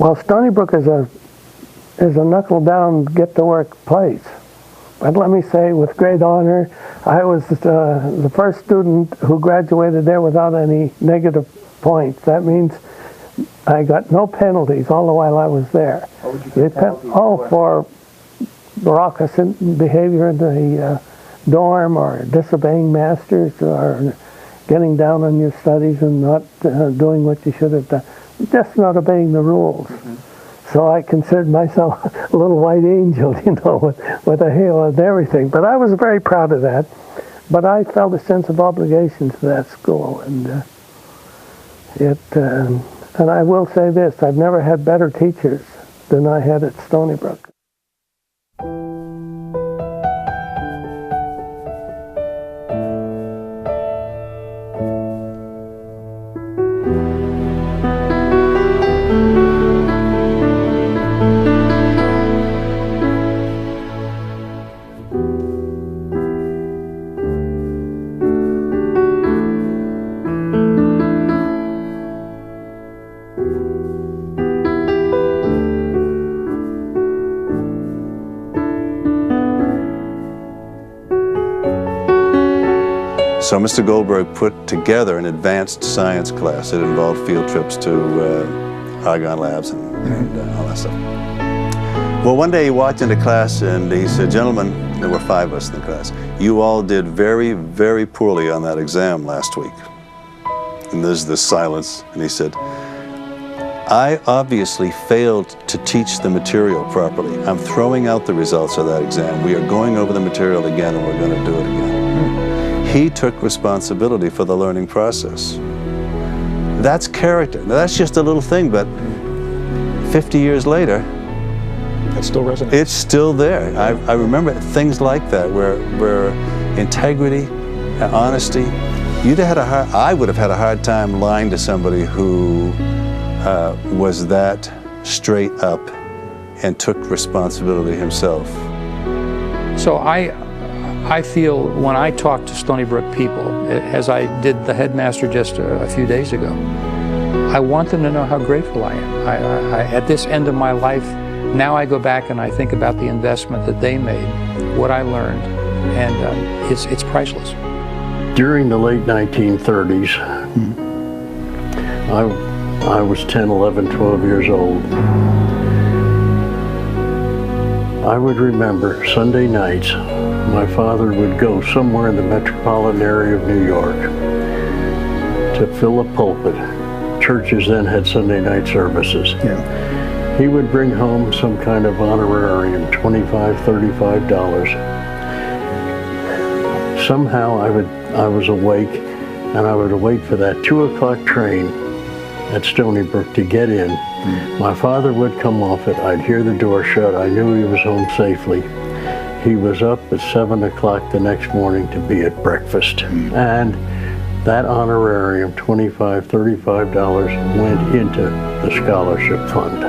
Well, Stony Brook is a knuckle-down, get-to-work place. But let me say, with great honor, I was the first student who graduated there without any negative points. That means I got no penalties all the while I was there. What would you get penalties for raucous behavior in the dorm, or disobeying masters, or getting down on your studies and not doing what you should have done. Just not obeying the rules. Mm-hmm. So I considered myself a little white angel, you know, with a halo and everything. But I was very proud of that. But I felt a sense of obligation to that school, and and I will say this: I've never had better teachers than I had at Stony Brook. So Mr. Goldberg put together an advanced science class. It involved field trips to Argonne labs and all that stuff. Well, one day he walked into class and he said, "Gentlemen," there were 5 of us in the class, "you all did very, very poorly on that exam last week." And there's this silence, and he said, "I obviously failed to teach the material properly. I'm throwing out the results of that exam. We are going over the material again, and we're going to do it again." He took responsibility for the learning process. That's character. Now, that's just a little thing, but 50 years later, it still resonates. It's still there. I remember things like that, where integrity, honesty. I would have had a hard time lying to somebody who was that straight up and took responsibility himself. So I feel when I talk to Stony Brook people, as I did the headmaster just a few days ago, I want them to know how grateful I am. At this end of my life, now I go back and I think about the investment that they made, what I learned, and it's priceless. During the late 1930s, I was 10, 11, 12 years old. I would remember Sunday nights, my father would go somewhere in the metropolitan area of New York to fill a pulpit. Churches then had Sunday night services. Yeah. He would bring home some kind of honorarium, $25, $35. Somehow I was awake, and I would wait for that 2 o'clock train at Stony Brook to get in. My father would come off it. I'd hear the door shut. I knew he was home safely. He was up at 7 o'clock the next morning to be at breakfast. And that honorarium, $25, $35, went into the scholarship fund.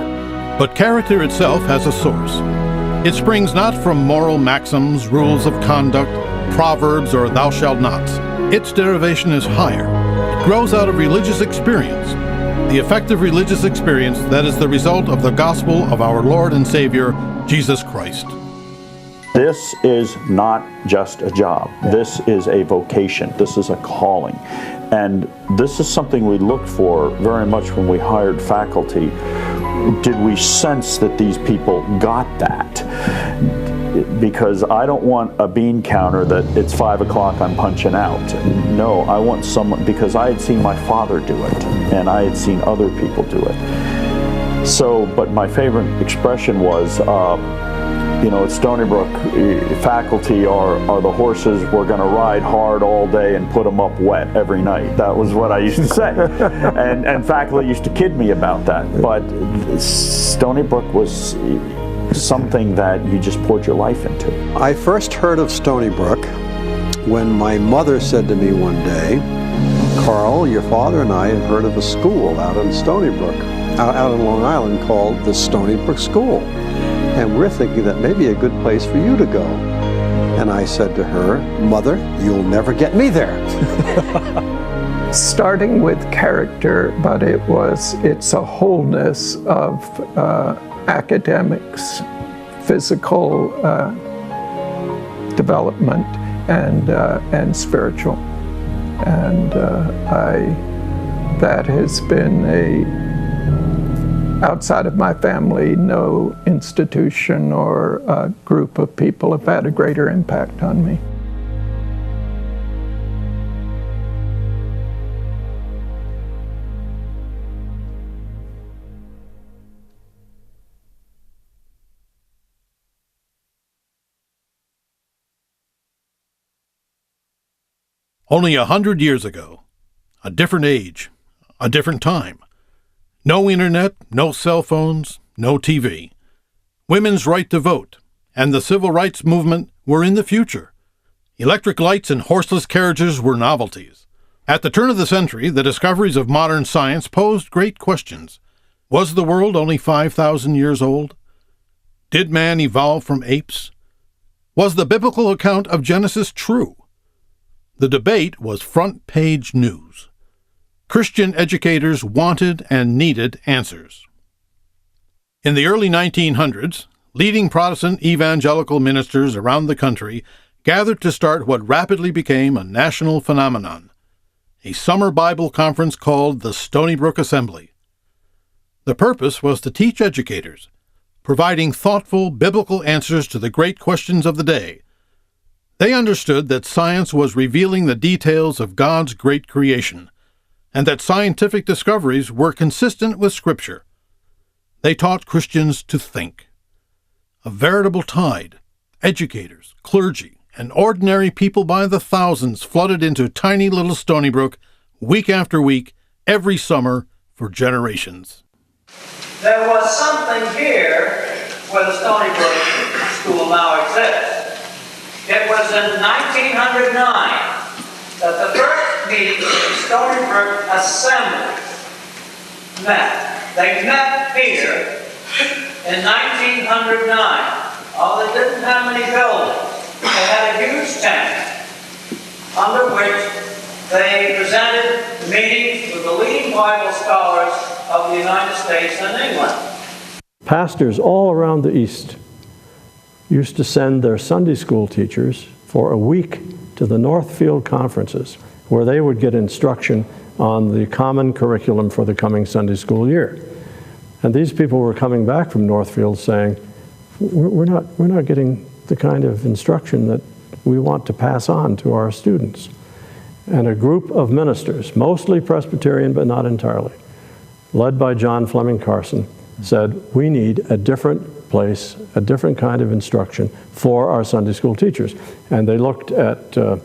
But character itself has a source. It springs not from moral maxims, rules of conduct, proverbs, or thou shalt nots. Its derivation is higher. It grows out of religious experience. The effective religious experience that is the result of the gospel of our Lord and Savior, Jesus Christ. This is not just a job. This is a vocation. This is a calling. And this is something we looked for very much when we hired faculty. Did we sense that these people got that? Because I don't want a bean counter that it's 5 o'clock, I'm punching out. No, I want someone, because I had seen my father do it, and I had seen other people do it. So, but my favorite expression was, at Stony Brook, faculty are the horses. We're going to ride hard all day and put them up wet every night. That was what I used to say. and faculty used to kid me about that. But Stony Brook was something that you just poured your life into. I first heard of Stony Brook when my mother said to me one day, "Carl, your father and I have heard of a school out in Stony Brook, out in Long Island, called the Stony Brook School. And we're thinking that may be a good place for you to go." And I said to her, "Mother, you'll never get me there." starting with character, but it's a wholeness of academics, physical development, and spiritual. And that has been outside of my family, no institution or group of people have had a greater impact on me. Only 100 years ago, a different age, a different time. No internet, no cell phones, no TV. Women's right to vote and the civil rights movement were in the future. Electric lights and horseless carriages were novelties. At the turn of the century, the discoveries of modern science posed great questions. Was the world only 5,000 years old? Did man evolve from apes? Was the biblical account of Genesis true? The debate was front-page news. Christian educators wanted and needed answers. In the early 1900s, leading Protestant evangelical ministers around the country gathered to start what rapidly became a national phenomenon, a summer Bible conference called the Stony Brook Assembly. The purpose was to teach educators, providing thoughtful biblical answers to the great questions of the day. They understood that science was revealing the details of God's great creation, and that scientific discoveries were consistent with Scripture. They taught Christians to think. A veritable tide, educators, clergy, and ordinary people by the thousands flooded into tiny little Stony Brook week after week, every summer for generations. There was something here where the Stony Brook School now exists. It was in 1909 that the first meeting of the Stony Brook Assembly met. They met here in 1909. Oh, they didn't have any buildings. They had a huge tent under which they presented meetings with the leading Bible scholars of the United States and England. Pastors all around the East used to send their Sunday school teachers for a week to the Northfield conferences, where they would get instruction on the common curriculum for the coming Sunday school year. And these people were coming back from Northfield saying, we're not getting the kind of instruction that we want to pass on to our students. And a group of ministers, mostly Presbyterian but not entirely, led by John Fleming Carson, said, we need a different place, a different kind of instruction for our Sunday school teachers. And they looked at a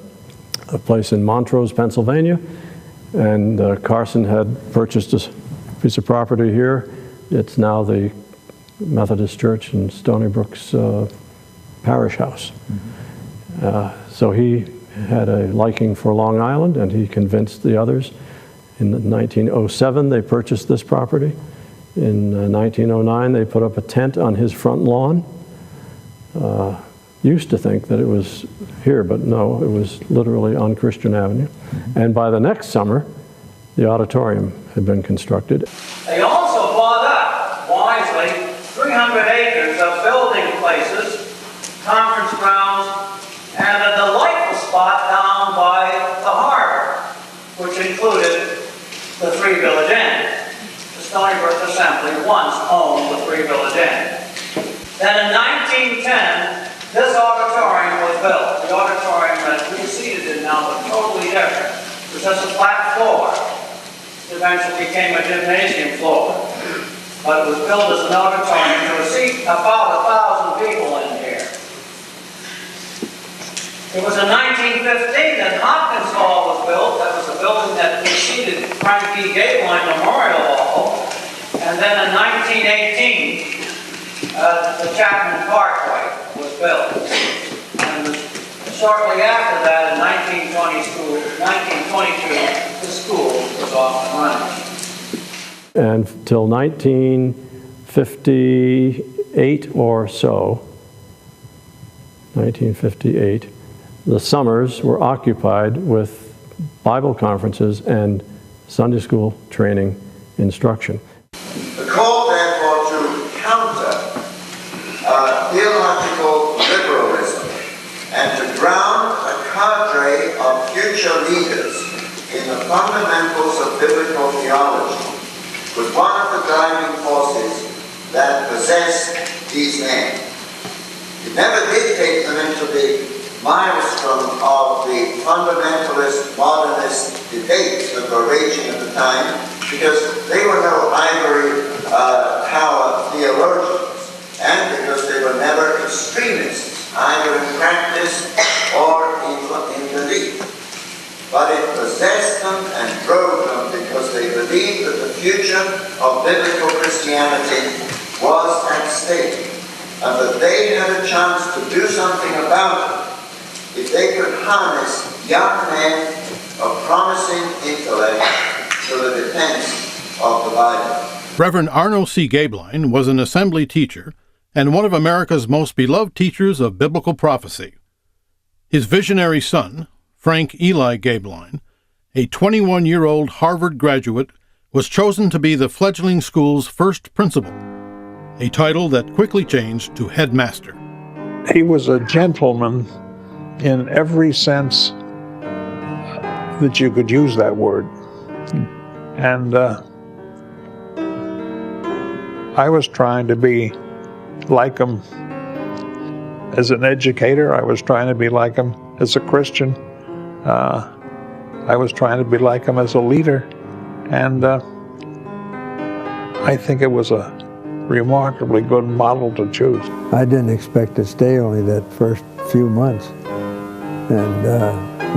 place in Montrose, Pennsylvania, and Carson had purchased a piece of property here. It's now the Methodist Church in Stony Brook's parish house. So he had a liking for Long Island, and he convinced the others. In 1907, they purchased this property. In 1909, they put up a tent on his front lawn. Used to think that it was here, but no, it was literally on Christian Avenue. And by the next summer, the auditorium had been constructed. They also bought up, wisely, 300 acres of building places, conference grounds, and a delightful spot down by the harbor, which included the Three Village Inn. The Stony Brook Assembly once owned the Three Village Inn. Then in 1910, this auditorium was built. The auditorium that we seated in now was totally different. It was just a flat floor. It eventually became a gymnasium floor. But it was built as an auditorium to seat about 1,000 people in here. It was in 1915 that Hopkins Hall was built. That was a building that preceded Frank E. Gablein Memorial Hall. And then in 1918, the Chapman Parkway was built. And shortly after that, in 1922, the school was off and running. And till 1958 or so, 1958, the summers were occupied with Bible conferences, and Sunday school training instruction. The call, therefore, to counter theological liberalism and to ground a cadre of future leaders in the fundamentals of biblical theology was one of the driving forces that possessed these men. It never did take them into the maelstrom of the fundamentalist, modernist debates that were raging at the time, because they were no ivory tower theologians, and because they were never extremists, either in practice or in belief. But it possessed them and drove them because they believed that the future of biblical Christianity was at stake, and that they had a chance to do something about it if they could harness young men of promising intellect to the defense of the Bible. Reverend Arno C. Gaebelein was an assembly teacher and one of America's most beloved teachers of biblical prophecy. His visionary son, Frank Eli Gaebelein, a 21-year-old Harvard graduate, was chosen to be the fledgling school's first principal, a title that quickly changed to headmaster. He was a gentleman in every sense that you could use that word. And I was trying to be like him as an educator. I was trying to be like him as a Christian. I was trying to be like him as a leader. And I think it was a remarkably good model to choose. I didn't expect to stay only that first few months. And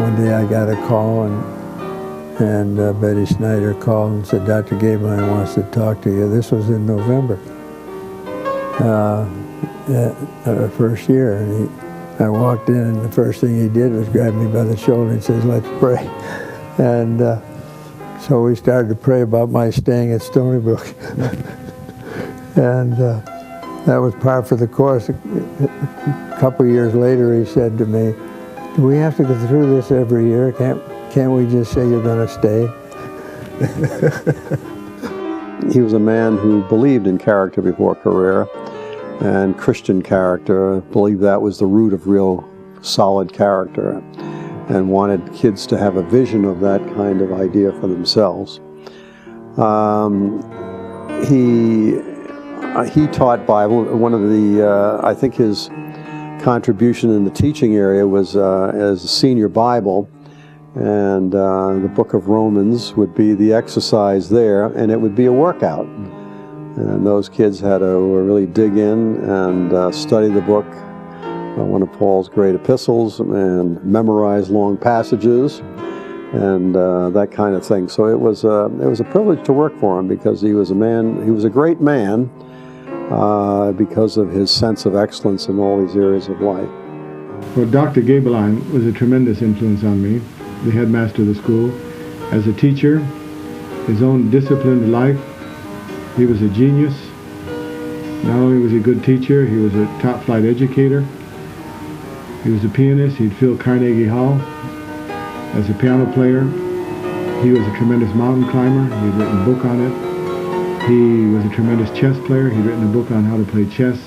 one day I got a call, and Betty Snyder called and said, Dr. Gaebelein wants to talk to you. This was in November, our first year. And I walked in, and the first thing he did was grab me by the shoulder and says, let's pray. And so we started to pray about my staying at Stony Brook. And that was par for the course. A couple of years later, he said to me, do we have to go through this every year? Can't we just say you're going to stay? He was a man who believed in character before career, and Christian character, believed that was the root of real solid character, and wanted kids to have a vision of that kind of idea for themselves. He taught Bible. One of the, I think his contribution in the teaching area was as a senior Bible, and the book of Romans would be the exercise there, and it would be a workout. And those kids had to really dig in and study the book, one of Paul's great epistles, and memorize long passages, and that kind of thing. So it was a privilege to work for him, because he was a great man, because of his sense of excellence in all these areas of life. Well, Dr. Gaebelein was a tremendous influence on me, the headmaster of the school. As a teacher, his own disciplined life, he was a genius. Not only was he a good teacher, he was a top-flight educator. He was a pianist. He'd fill Carnegie Hall as a piano player. He was a tremendous mountain climber. He'd written a book on it. He was a tremendous chess player. He'd written a book on how to play chess.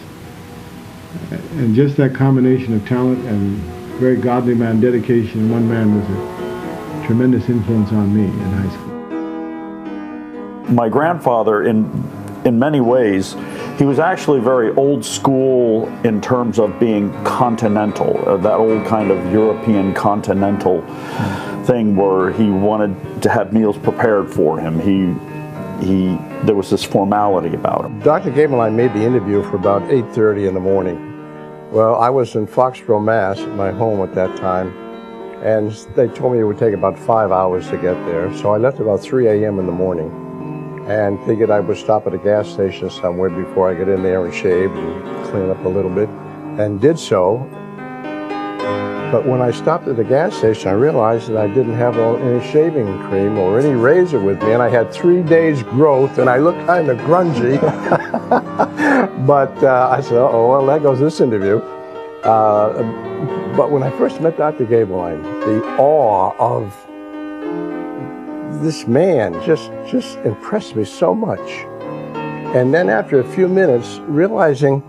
And just that combination of talent and very godly man dedication in one man was a tremendous influence on me in high school. My grandfather, in many ways, he was actually very old school in terms of being continental, that old kind of European continental thing where he wanted to have meals prepared for him. There was this formality about him. Dr. Gaebelein made the interview for about 8:30 in the morning. Well, I was in Foxborough, Mass, at my home at that time, and they told me it would take about 5 hours to get there. So I left about 3 a.m. in the morning and figured I would stop at a gas station somewhere before I get in there and shave and clean up a little bit, and did so. But when I stopped at the gas station, I realized that I didn't have any shaving cream or any razor with me, and I had 3 days growth, and I looked kind of grungy. But I said, uh-oh, well, there goes this interview. But when I first met Dr. Gaebelein, the awe of this man just impressed me so much. And then after a few minutes, realizing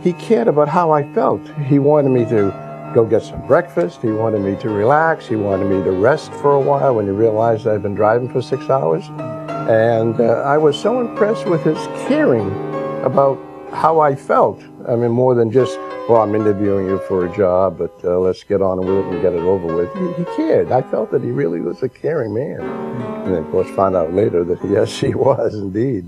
he cared about how I felt. He wanted me to go get some breakfast. He wanted me to relax. He wanted me to rest for a while when he realized I'd been driving for 6 hours. And I was so impressed with his caring about how I felt. I mean, more than just, well, I'm interviewing you for a job, but let's get on with it and get it over with. He cared. I felt that he really was a caring man. And then, of course, found out later that yes, he was indeed.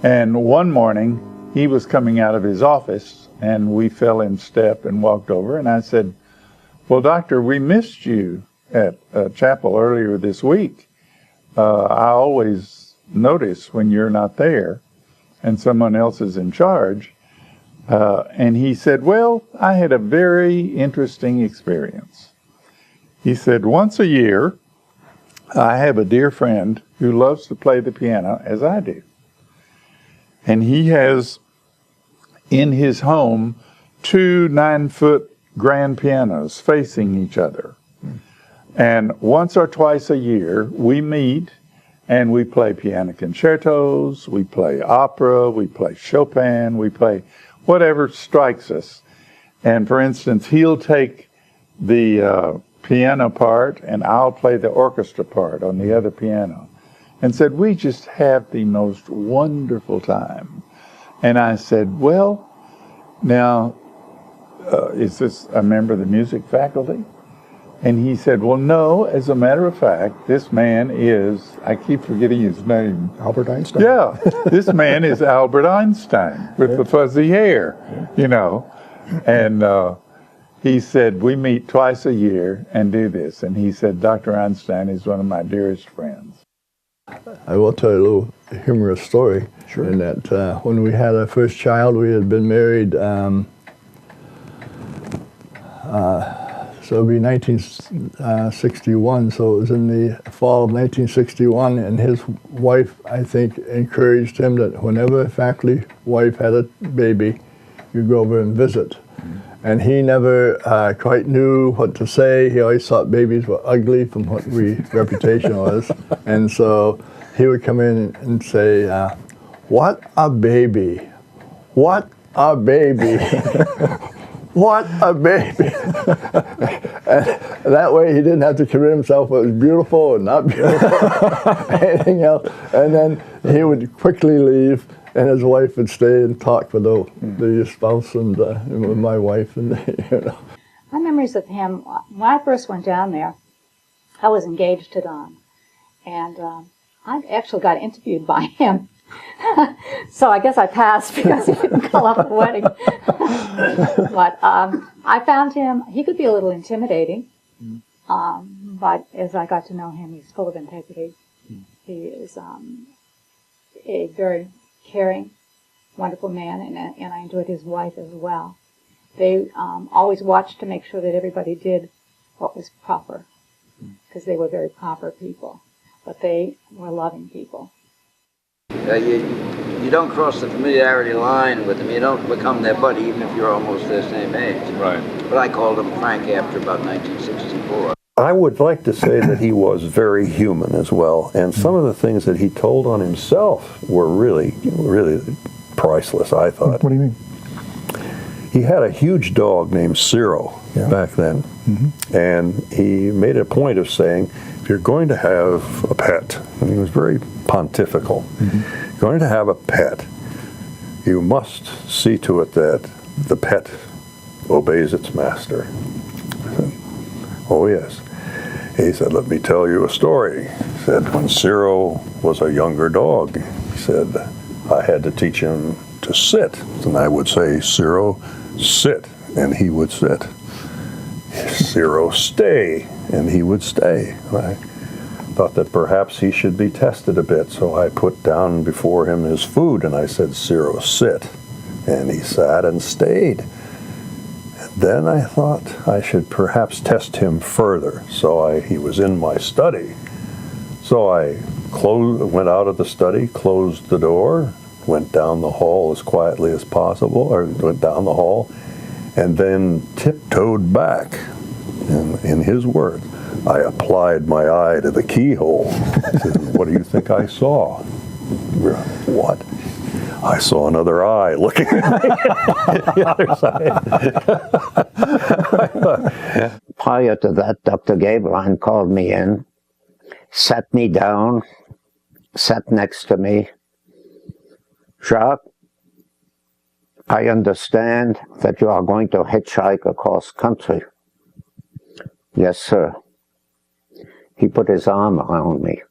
And one morning, he was coming out of his office, and we fell in step and walked over, and I said, well, doctor, we missed you at chapel earlier this week. I always notice when you're not there and someone else is in charge. And he said, well, I had a very interesting experience. He said, once a year, I have a dear friend who loves to play the piano as I do. And he has in his home 2 9-foot grand pianos facing each other. And once or twice a year, we meet and we play piano concertos, we play opera, we play Chopin, we play whatever strikes us. And for instance, he'll take the piano part and I'll play the orchestra part on the other piano. And said, we just have the most wonderful time. And I said, well, now, is this a member of the music faculty? And he said, well, no, as a matter of fact, this man is, I keep forgetting his name. Albert Einstein. Yeah, this man is Albert Einstein with the fuzzy hair, you know. And he said, we meet twice a year and do this. And he said, Dr. Einstein is one of my dearest friends. I will tell you a little humorous story. Sure. In that when we had our first child, we had been married, so it would be 1961, so it was in the fall of 1961, and his wife, I think, encouraged him that whenever a faculty wife had a baby, you go over and visit. And he never quite knew what to say. He always thought babies were ugly from what reputation was. And so he would come in and say, what a baby, what a baby, what a baby. And that way he didn't have to commit himself what was beautiful or not beautiful, anything else. And then he would quickly leave, and his wife would stay and talk with the spouse and with my wife. And you know. My memories of him, when I first went down there, I was engaged to Don. And I actually got interviewed by him. So I guess I passed because he didn't call up the wedding. But I found him, he could be a little intimidating. But as I got to know him, he's full of integrity. He is a very caring, wonderful man, and I enjoyed his wife as well. They always watched to make sure that everybody did what was proper, because they were very proper people, but they were loving people. You don't cross the familiarity line with them. You don't become their buddy, even if you're almost their same age. Right. But I called him Frank after about 1964. I would like to say that he was very human as well, and some of the things that he told on himself were really, really priceless, I thought. What do you mean? He had a huge dog named Ciro back then, and he made a point of saying, if you're going to have a pet, and he was very pontifical, going to have a pet, you must see to it that the pet obeys its master. I said, oh yes. He said, let me tell you a story. He said, when Ciro was a younger dog, he said, I had to teach him to sit. And I would say, Ciro, sit, and he would sit. Ciro, stay, and he would stay. And I thought that perhaps he should be tested a bit, so I put down before him his food, and I said, Ciro, sit. And he sat and stayed. Then I thought I should perhaps test him further. So he was in my study. So I went out of the study, closed the door, went down the hall as quietly as possible, or went down the hall, and then tiptoed back, in his words, I applied my eye to the keyhole. He said, what do you think I saw? What? I saw another eye looking at me the other side. Prior to that, Dr. Gabeline called me in, sat me down, sat next to me. Jacques, I understand that you are going to hitchhike across country. Yes, sir. He put his arm around me.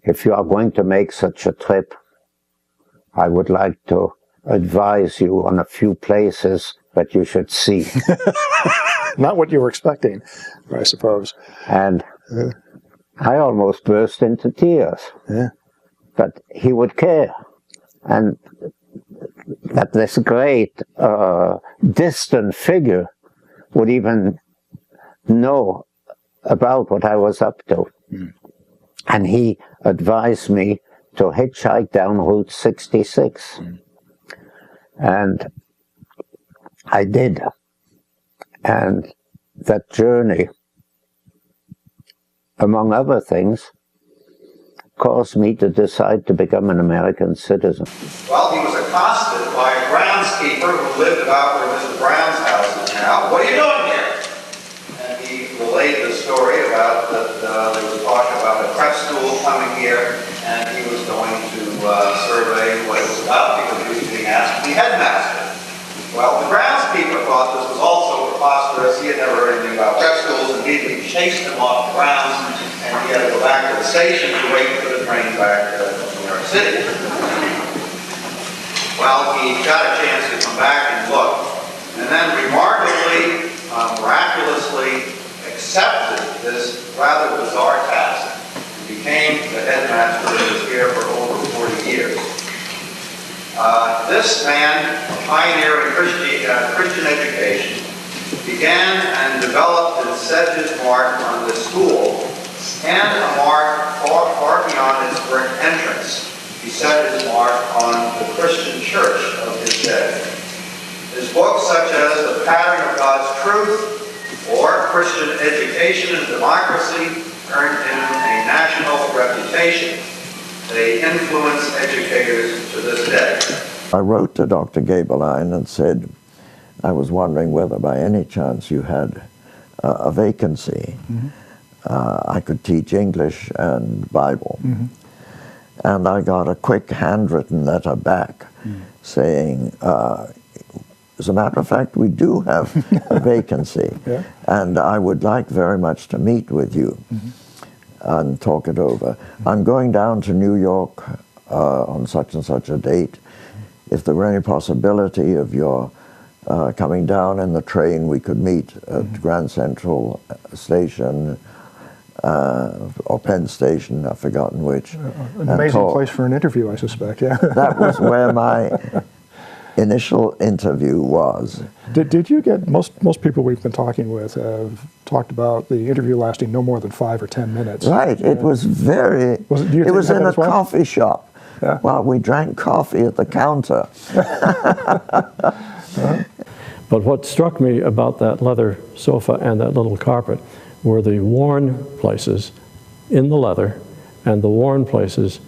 If you are going to make such a trip, I would like to advise you on a few places that you should see. Not what you were expecting, I suppose. And I almost burst into tears. Yeah. That he would care. And that this great, distant figure would even know about what I was up to. And he advised me to hitchhike down Route 66. And I did. And that journey, among other things, caused me to decide to become an American citizen. Well, he was accosted by a groundskeeper who lived about where Mr. Brown's house is now. What are you doing here? And he relayed the story about that there was talk about a prep school coming here, and he was going to survey what it was about because he was being asked to be headmaster. Well, the groundskeeper thought this was also preposterous. He had never heard anything about prep schools, and he chased him off the grounds, and he had to go back to the station to wait for the train back to New York City. Well, he got a chance to come back and look, and then remarkably, miraculously accepted this rather bizarre task and became the headmaster who was here for over 40 years. This man, a pioneer in Christian education, began and developed and set his mark on the school, and a mark far beyond its brick entrance. He set his mark on the Christian church of his day. His books such as The Pattern of God's Truth or Christian Education and Democracy earned him a national reputation. They influence educators to this day. I wrote to Dr. Gabeline and said, I was wondering whether by any chance you had a vacancy. I could teach English and Bible. And I got a quick handwritten letter back saying, as a matter of fact, we do have a vacancy, and I would like very much to meet with you and talk it over. I'm going down to New York on such and such a date. If there were any possibility of your coming down in the train, we could meet at Grand Central Station or Penn Station, I've forgotten which. An amazing place for an interview, I suspect, yeah. That was where my initial interview was. Did you get, most people we've been talking with have talked about the interview lasting no more than 5 or 10 minutes. Right, it was very, it was in a coffee shop. Yeah. Well, we drank coffee at the counter. But what struck me about that leather sofa and that little carpet were the worn places in the leather and the worn places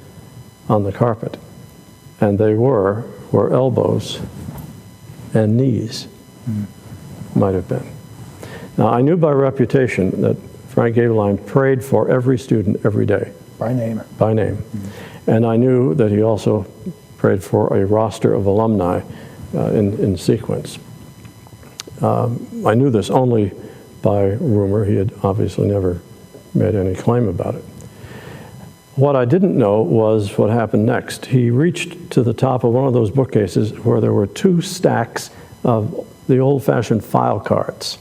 on the carpet. And they were where elbows and knees might have been. Now, I knew by reputation that Frank Gabeline prayed for every student every day. By name. By name. And I knew that he also prayed for a roster of alumni in sequence. I knew this only by rumor. He had obviously never made any claim about it. What I didn't know was what happened next. He reached to the top of one of those bookcases where there were 2 stacks of the old-fashioned file cards,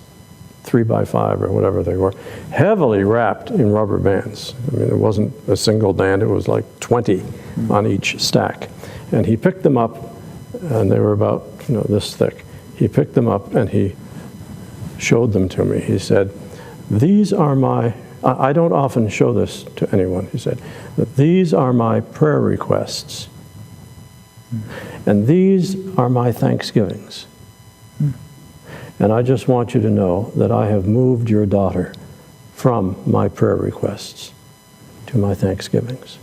3x5 or whatever they were, heavily wrapped in rubber bands. I mean, it wasn't a single band, it was like 20 on each stack. And he picked them up, and they were about, this thick. He picked them up and he showed them to me. He said, these are my, I don't often show this to anyone, he said, but these are my prayer requests. And these are my thanksgivings. And I just want you to know that I have moved your daughter from my prayer requests to my thanksgivings.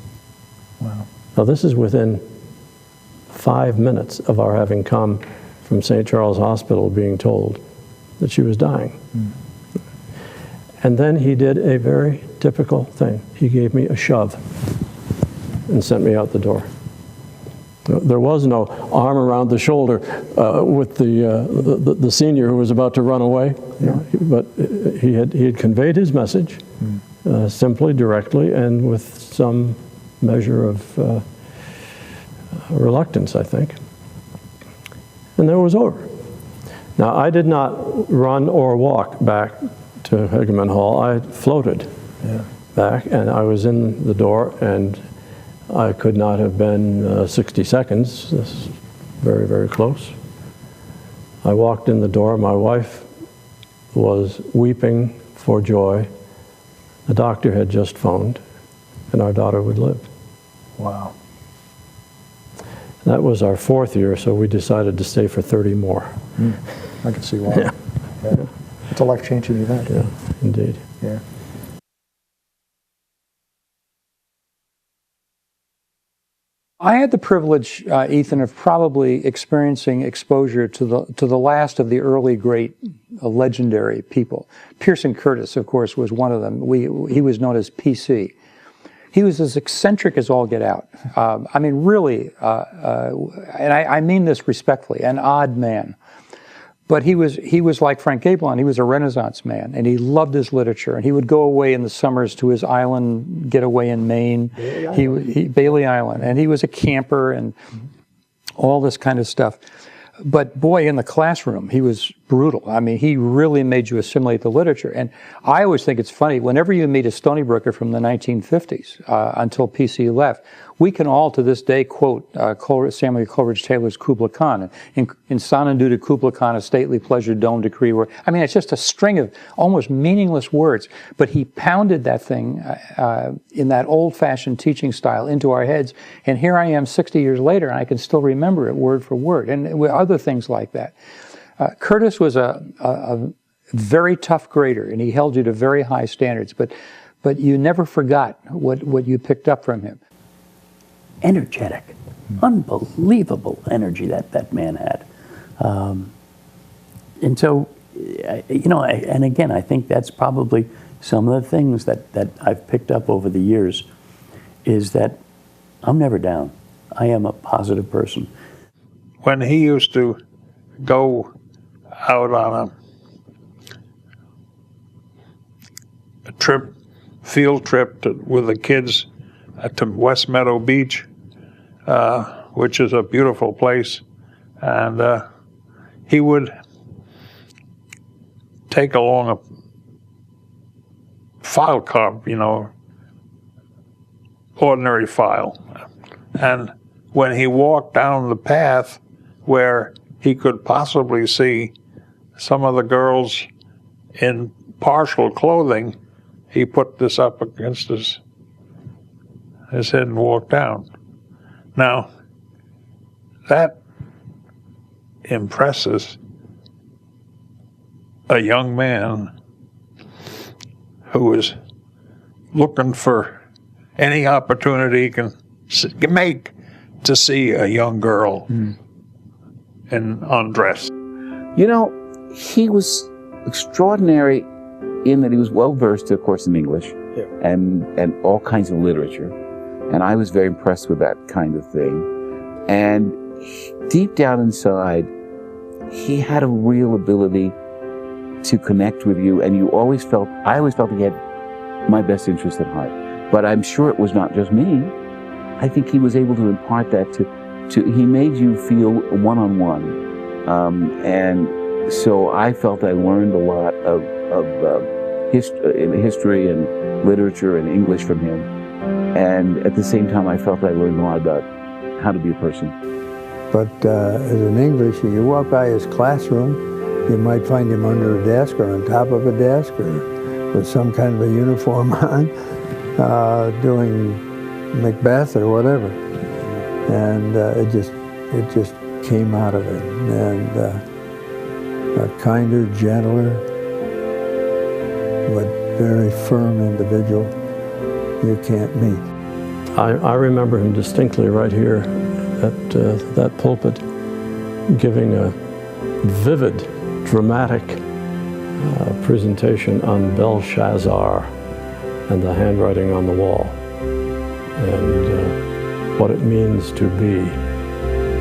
Wow. Now this is within 5 minutes of our having come from St. Charles Hospital being told that she was dying. And then he did a very typical thing. He gave me a shove and sent me out the door. There was no arm around the shoulder with the senior who was about to run away. Yeah. But he had conveyed his message simply, directly, and with some measure of reluctance, I think. And then it was over. Now, I did not run or walk back to Hegeman Hall. I floated back, and I was in the door, and I could not have been 60 seconds. This is very, very close. I walked in the door. My wife was weeping for joy. The doctor had just phoned, and our daughter would live. Wow. That was our 4th year, so we decided to stay for 30 more. I can see why. Yeah. Yeah. It's a life-changing event. Yeah, indeed. Yeah. I had the privilege, Ethan, of probably experiencing exposure to the last of the early great legendary people. Pearson Curtis, of course, was one of them. He was known as PC. He was as eccentric as all get out. I mean, really, and I mean this respectfully, an odd man. But he was like Frank Gaebelein. He was a Renaissance man, and he loved his literature. And he would go away in the summers to his island getaway in Maine, Bailey Island, and he was a camper and all this kind of stuff. But boy, in the classroom, he was brutal. I mean, he really made you assimilate the literature. And I always think it's funny, whenever you meet a Stony Brooker from the 1950s until PC left, we can all to this day quote Samuel Coleridge Taylor's Kubla Khan. In Sanandu to Kubla Khan, a stately pleasure dome decree. I mean, it's just a string of almost meaningless words, but he pounded that thing in that old-fashioned teaching style into our heads. And here I am 60 years later, and I can still remember it word for word, and other things like that. Curtis was a very tough grader, and he held you to very high standards, but you never forgot what you picked up from him. Energetic, unbelievable energy that man had. And so, you know, and again, I think that's probably some of the things that I've picked up over the years is that I'm never down. I am a positive person. When he used to go out on a trip, field trip with the kids to West Meadow Beach, which is a beautiful place, and he would take along a file card, you know, ordinary file, and when he walked down the path where he could possibly see some of the girls in partial clothing, he put this up against his head and walked down. Now, that impresses a young man who is looking for any opportunity he can make to see a young girl in undress. You know, he was extraordinary in that he was well versed, of course, in English and all kinds of literature. And I was very impressed with that kind of thing. And deep down inside, he had a real ability to connect with you, and I always felt he had my best interest at heart. But I'm sure it was not just me. I think he was able to impart that he made you feel one-on-one. And so I felt I learned a lot of history and literature and English from him. And at the same time, I felt I learned a lot about how to be a person. But as an English, if you walk by his classroom, you might find him under a desk or on top of a desk or with some kind of a uniform on, doing Macbeth or whatever. And it just came out of it. And kinder, gentler, but very firm individual you can't meet. I remember him distinctly right here at that pulpit giving a vivid, dramatic presentation on Belshazzar and the handwriting on the wall, and what it means to be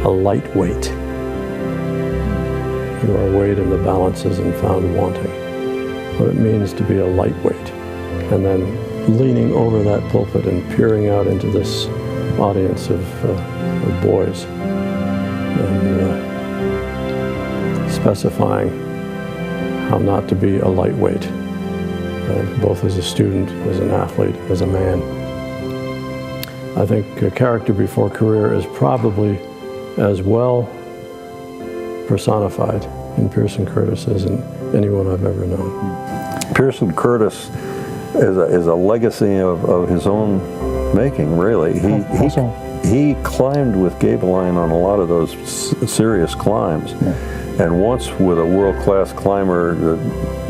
a lightweight. You are weighed in the balances and found wanting. What it means to be a lightweight. And then leaning over that pulpit and peering out into this audience of boys and specifying how not to be a lightweight, both as a student, as an athlete, as a man. I think character before career is probably as well personified in Pearson Curtis as in anyone I've ever known. Pearson Curtis is a legacy of his own making, really. He climbed with Gabeline on a lot of those serious climbs. Yeah. And once with a world-class climber,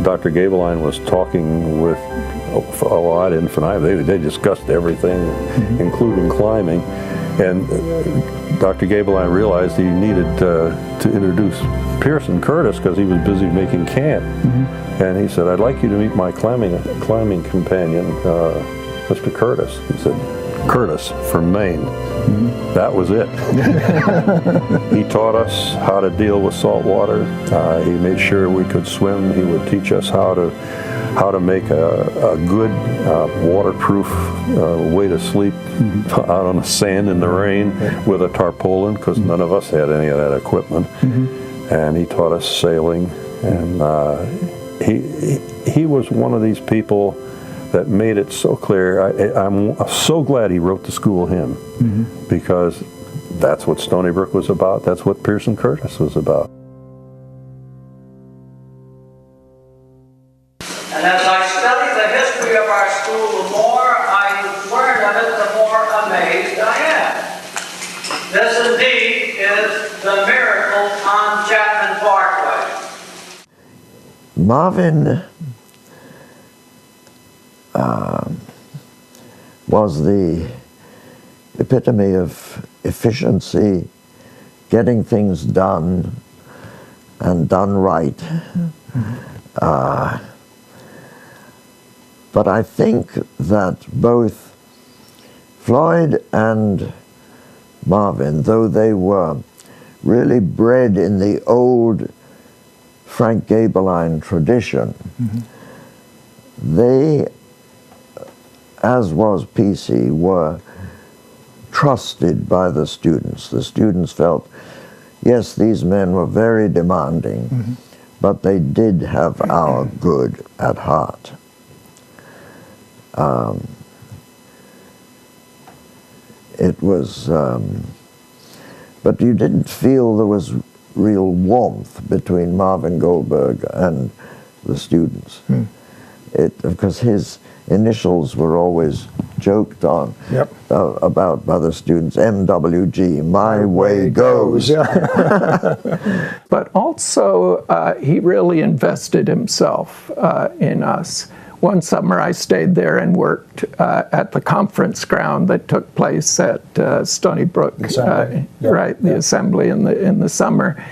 Dr. Gabeline was talking with, ad infinitum, they discussed everything, including climbing. And Dr. Gabeline realized he needed to introduce Pearson Curtis because he was busy making camp. And he said, "I'd like you to meet my climbing companion, Mr. Curtis." He said, "Curtis from Maine." That was it. He taught us how to deal with salt water. He made sure we could swim. He would teach us how to make a good waterproof way to sleep out on the sand in the rain with a tarpaulin, because none of us had any of that equipment. And he taught us sailing. And he was one of these people that made it so clear. I'm so glad he wrote the school hymn, because that's what Stony Brook was about. That's what Pearson Curtis was about. And as I study the history of our school, the more I learn of it, the more amazed I am. This indeed is the miracle on Chapman Parkway. Marvin was the epitome of efficiency, getting things done, and done right. But I think that both Floyd and Marvin, though they were really bred in the old Frank Gabeline tradition, they, as was PC, were trusted by the students. The students felt, yes, these men were very demanding, but they did have our good at heart. It was, but you didn't feel there was real warmth between Marvin Goldberg and the students. Because his initials were always joked on about by the students, MWG, my way goes. But also, he really invested himself in us. One summer I stayed there and worked at the conference ground that took place at Stony Brook, the assembly in the summer.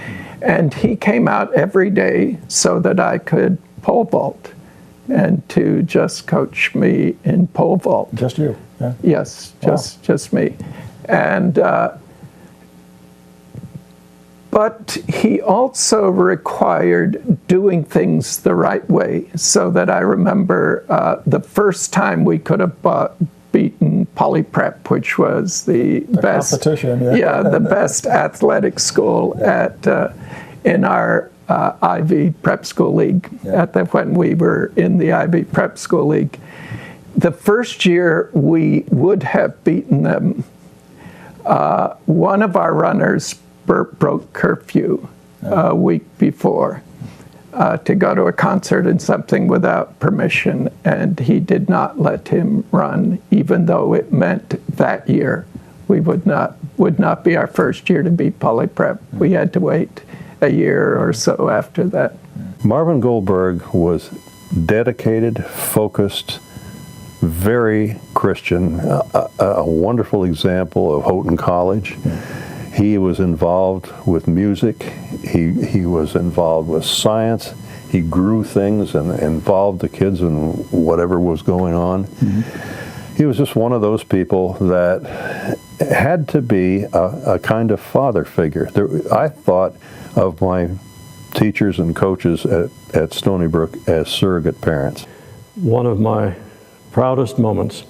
And he came out every day so that I could pole vault and to just coach me in pole vault. Just you? Yeah. Yes, just me. And but he also required doing things the right way, so that I remember the first time we could have beaten Polyprep, which was the best competition, the best athletic school in our Ivy Prep School League when we were in the Ivy Prep School League. The first year we would have beaten them. One of our runners broke curfew a week before to go to a concert and something without permission, and he did not let him run, even though it meant that year we would not be our first year to beat Polyprep. We had to wait a year or so after that. Marvin Goldberg was dedicated, focused, very Christian, a wonderful example of Houghton College. He was involved with music. He was involved with science. He grew things and involved the kids in whatever was going on. He was just one of those people that had to be a kind of father figure. I thought of my teachers and coaches at Stony Brook as surrogate parents. One of my proudest moments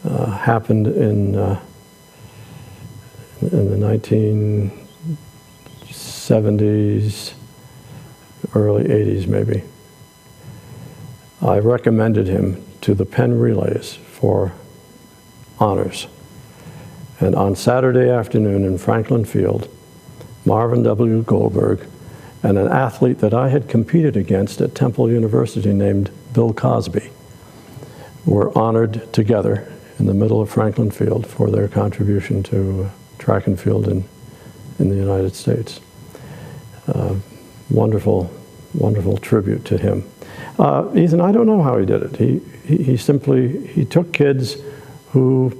happened in the 1970s, early 80s maybe. I recommended him to the Penn Relays for honors. And on Saturday afternoon in Franklin Field, Marvin W. Goldberg and an athlete that I had competed against at Temple University named Bill Cosby were honored together in the middle of Franklin Field for their contribution to track and field in the United States. Wonderful, wonderful tribute to him. Ethan, I don't know how he did it. He simply took kids who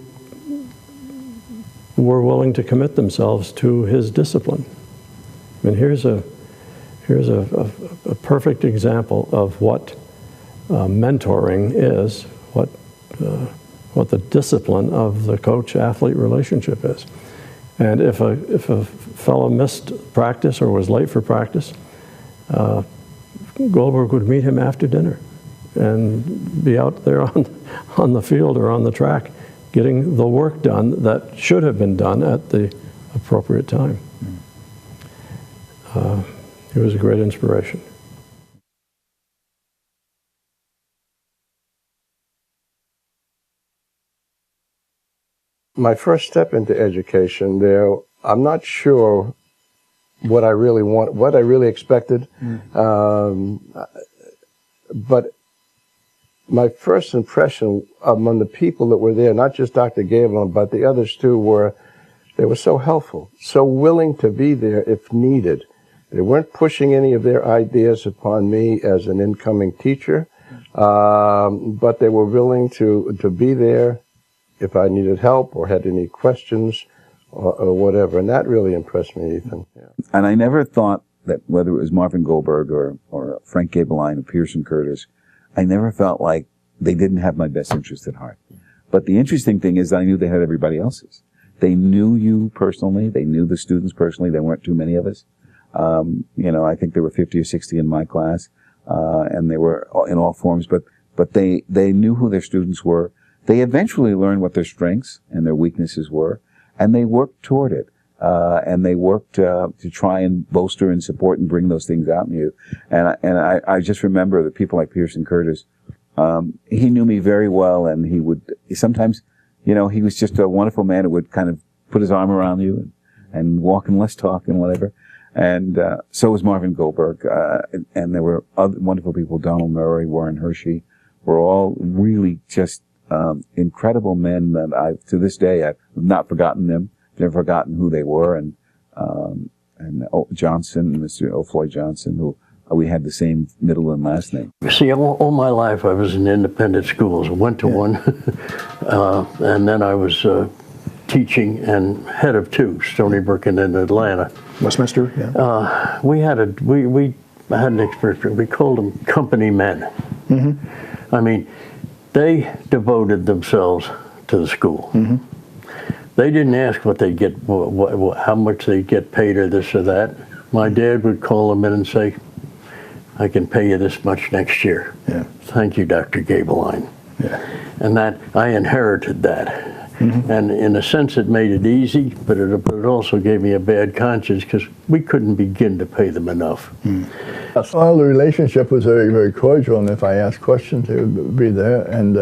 were willing to commit themselves to his discipline. I mean, here's a perfect example of what mentoring is, what the discipline of the coach-athlete relationship is. And if a fellow missed practice or was late for practice, Goldberg would meet him after dinner and be out there on the field or on the track getting the work done that should have been done at the appropriate time. He was a great inspiration. My first step into education there, I'm not sure what I really want, what I really expected. But my first impression among the people that were there, not just Dr. Gabelin, but the others too, they were so helpful, so willing to be there if needed. They weren't pushing any of their ideas upon me as an incoming teacher, but they were willing to be there if I needed help or had any questions or whatever. And that really impressed me, Ethan. Yeah. And I never thought that whether it was Marvin Goldberg or Frank Gabelin or Pearson Curtis, I never felt like they didn't have my best interest at heart. But the interesting thing is that I knew they had everybody else's. They knew you personally. They knew the students personally. There weren't too many of us. I think there were 50 or 60 in my class, and they were in all forms, but they knew who their students were. They eventually learned what their strengths and their weaknesses were, and they worked toward it. And they worked to try and bolster and support and bring those things out in you. And I just remember that people like Pearson Curtis, he knew me very well, and he sometimes, he was just a wonderful man who would kind of put his arm around you and walk and less talk and whatever. And so was Marvin Goldberg, and there were other wonderful people. Donald Murray, Warren Hershey, were all really just incredible men that to this day I've not forgotten them. Never forgotten who they were, and Johnson, Mr. O'Floyd Johnson, who we had the same middle and last name. See, all my life I was in independent schools. I went to one, and then I was teaching and head of two, Stony Brook and in Atlanta. Westminster, yeah. We had an experience. We called them company men. Mm-hmm. I mean, they devoted themselves to the school. Mm-hmm. They didn't ask what they'd get, how much they'd get paid or this or that. My dad would call them in and say, I can pay you this much next year. Yeah. Thank you, Dr. Gabelin. Yeah. And that, I inherited that. Mm-hmm. And in a sense, it made it easy, but it also gave me a bad conscience because we couldn't begin to pay them enough. Mm. Well, the relationship was very, very cordial, and if I asked questions, they would be there. And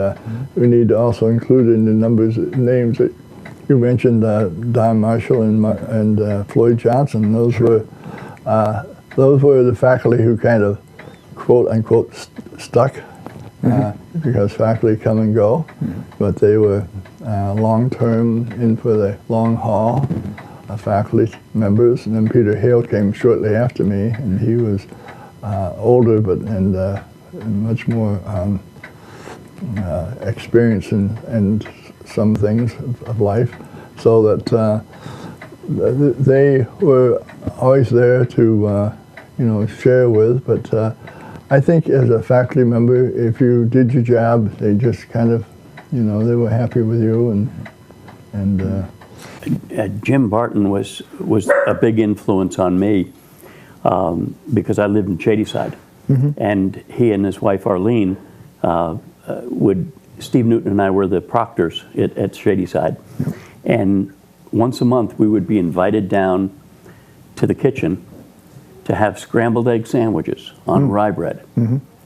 we need to also include in the names that you mentioned Don Marshall and Floyd Johnson. Those were the faculty who kind of quote unquote stuck, because faculty come and go, but they were long term in for the long haul faculty members. And then Peter Hale came shortly after me, and he was older, and much more experience in some things of life, so that they were always there to share with. But I think as a faculty member, if you did your job, they just kind of, they were happy with you. And Jim Barton was a big influence on me because I lived in Shadyside, and he and his wife Arlene Steve Newton and I were the proctors at Shadyside, and once a month we would be invited down to the kitchen to have scrambled egg sandwiches on rye bread.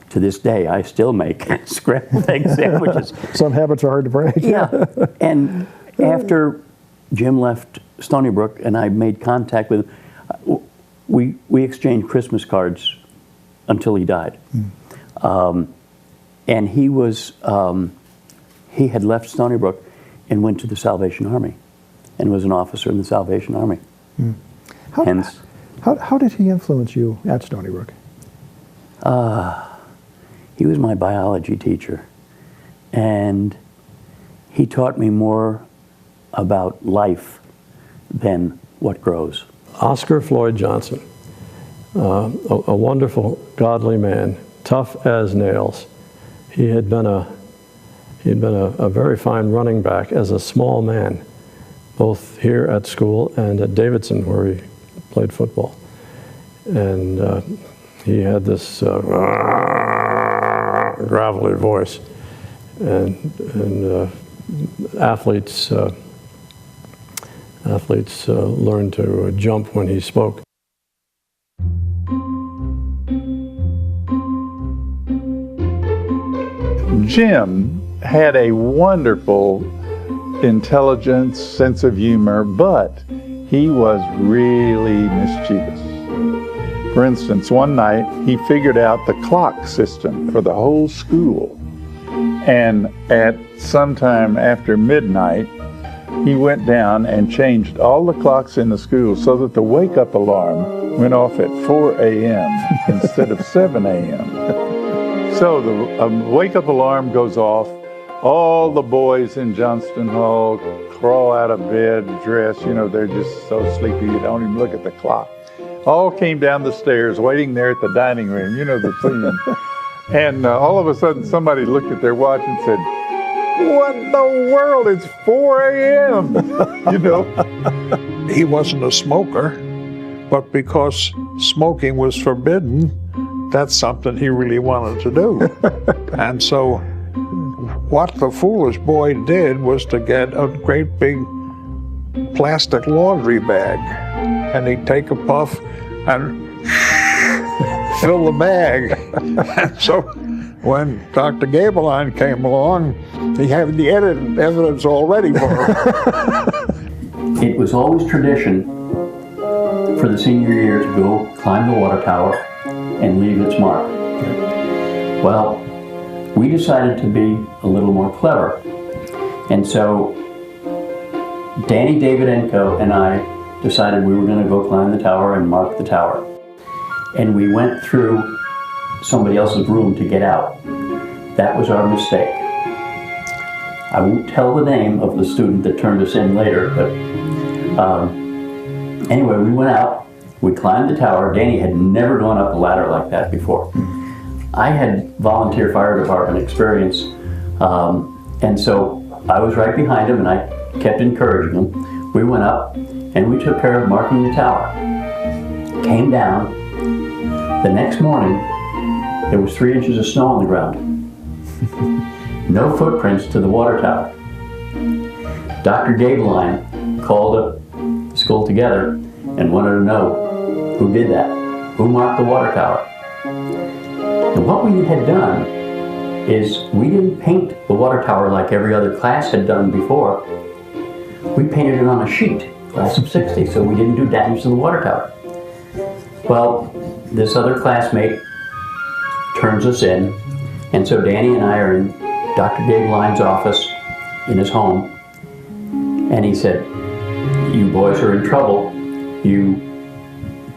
To this day, I still make scrambled egg sandwiches. Some habits are hard to break. Yeah, and after Jim left Stony Brook and I made contact with him, we exchanged Christmas cards until he died. And he had left Stony Brook and went to the Salvation Army and was an officer in the Salvation Army. How did he influence you at Stony Brook? He was my biology teacher, and he taught me more about life than what grows. Oscar Floyd Johnson, a wonderful, godly man, tough as nails. He had been a very fine running back as a small man, both here at school and at Davidson, where he played football. And he had this gravelly voice, and athletes learned to jump when he spoke. Jim had a wonderful intelligence, sense of humor, but he was really mischievous. For instance, one night he figured out the clock system for the whole school. And at sometime after midnight, he went down and changed all the clocks in the school so that the wake-up alarm went off at 4 a.m. instead of 7 a.m. So the wake-up alarm goes off. All the boys in Johnston Hall crawl out of bed, dressed, they're just so sleepy you don't even look at the clock. All came down the stairs, waiting there at the dining room, the scene. And all of a sudden somebody looked at their watch and said, "What in the world? It's 4 a.m." He wasn't a smoker, but because smoking was forbidden, that's something he really wanted to do. And so what the foolish boy did was to get a great big plastic laundry bag, and he'd take a puff and fill the bag. And so when Dr. Gabeline came along, he had the evidence all ready for him. It was always tradition for the senior year to go climb the water tower and leave its mark. Well, we decided to be a little more clever. And so Danny Davidenko and I decided we were going to go climb the tower and mark the tower. And we went through somebody else's room to get out. That was our mistake. I won't tell the name of the student that turned us in later, but anyway, we went out, we climbed the tower. Danny had never gone up a ladder like that before. I had volunteer fire department experience, and so I was right behind him and I kept encouraging him. We went up and we took care of marking the tower. Came down. The next morning, there was 3 inches of snow on the ground. No footprints to the water tower. Dr. Gabeline called the school together and wanted to know who did that, who marked the water tower. And what we had done is we didn't paint the water tower like every other class had done before. We painted it on a sheet, class of 60, so we didn't do damage to the water tower. Well, this other classmate turns us in, and so Danny and I are in Dr. Gabeline's office in his home, and he said, "You boys are in trouble. You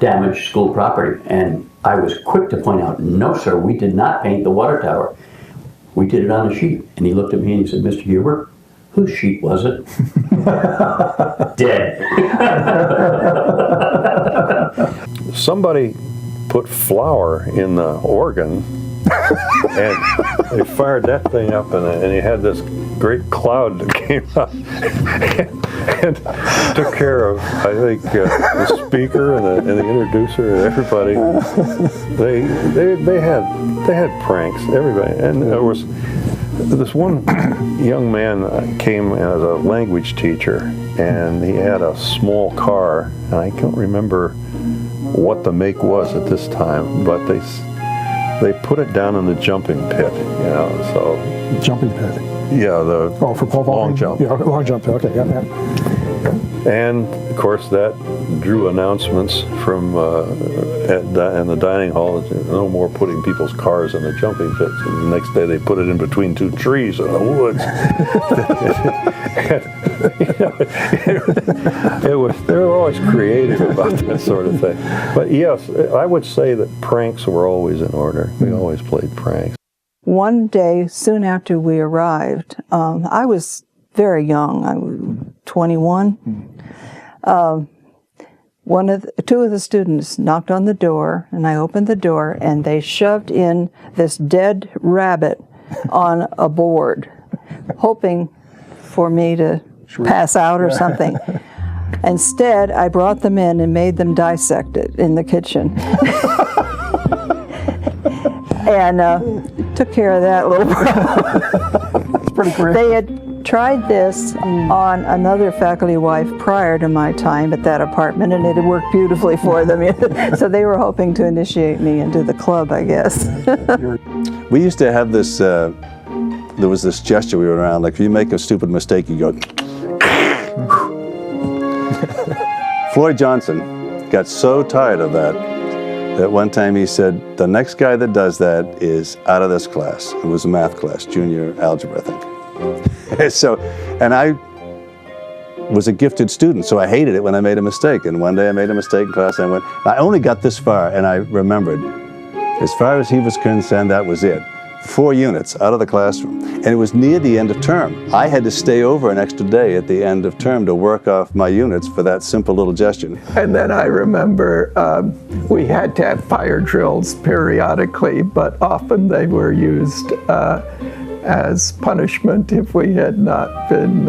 damaged school property. And I was quick to point out, no, sir, we did not paint the water tower. We did it on a sheet. And he looked at me and he said, Mr. Huber, whose sheet was it? Dead. Somebody put flour in the organ, and they fired that thing up, and you had this great cloud that came up and took care of, I think, the speaker and the introducer and everybody. They had pranks, everybody, and there was this one young man came as a language teacher, and he had a small car, and I can't remember what the make was at this time, but they put it down in the jumping pit, you know, so. Jumping pit? Yeah, for pole vaulting? long jump. Yeah, long jump, okay, yeah. And, of course, that drew announcements from in the dining hall, no more putting people's cars in the jumping pits. And the next day they put it in between two trees in the woods. They were always creative about that sort of thing. But yes, I would say that pranks were always in order. We always played pranks. One day, soon after we arrived, I was very young. I was 21. Two of the students knocked on the door, and I opened the door, and they shoved in this dead rabbit on a board, hoping for me to pass out or something. Instead, I brought them in and made them dissect it in the kitchen. And took care of that little problem. It's pretty great. They had tried this on another faculty wife prior to my time at that apartment, and it had worked beautifully for them. So they were hoping to initiate me into the club, I guess. We used to have this, there was this gesture we were around, like if you make a stupid mistake, you go. Floyd Johnson got so tired of that one time he said, the next guy that does that is out of this class. It was a math class, junior algebra, I think. So, and I was a gifted student, so I hated it when I made a mistake. And one day I made a mistake in class, and I only got this far, and I remembered, as far as he was concerned, that was it. 4 units out of the classroom. And it was near the end of term. I had to stay over an extra day at the end of term to work off my units for that simple little gesture. And then I remember we had to have fire drills periodically, but often they were used as punishment if we had not been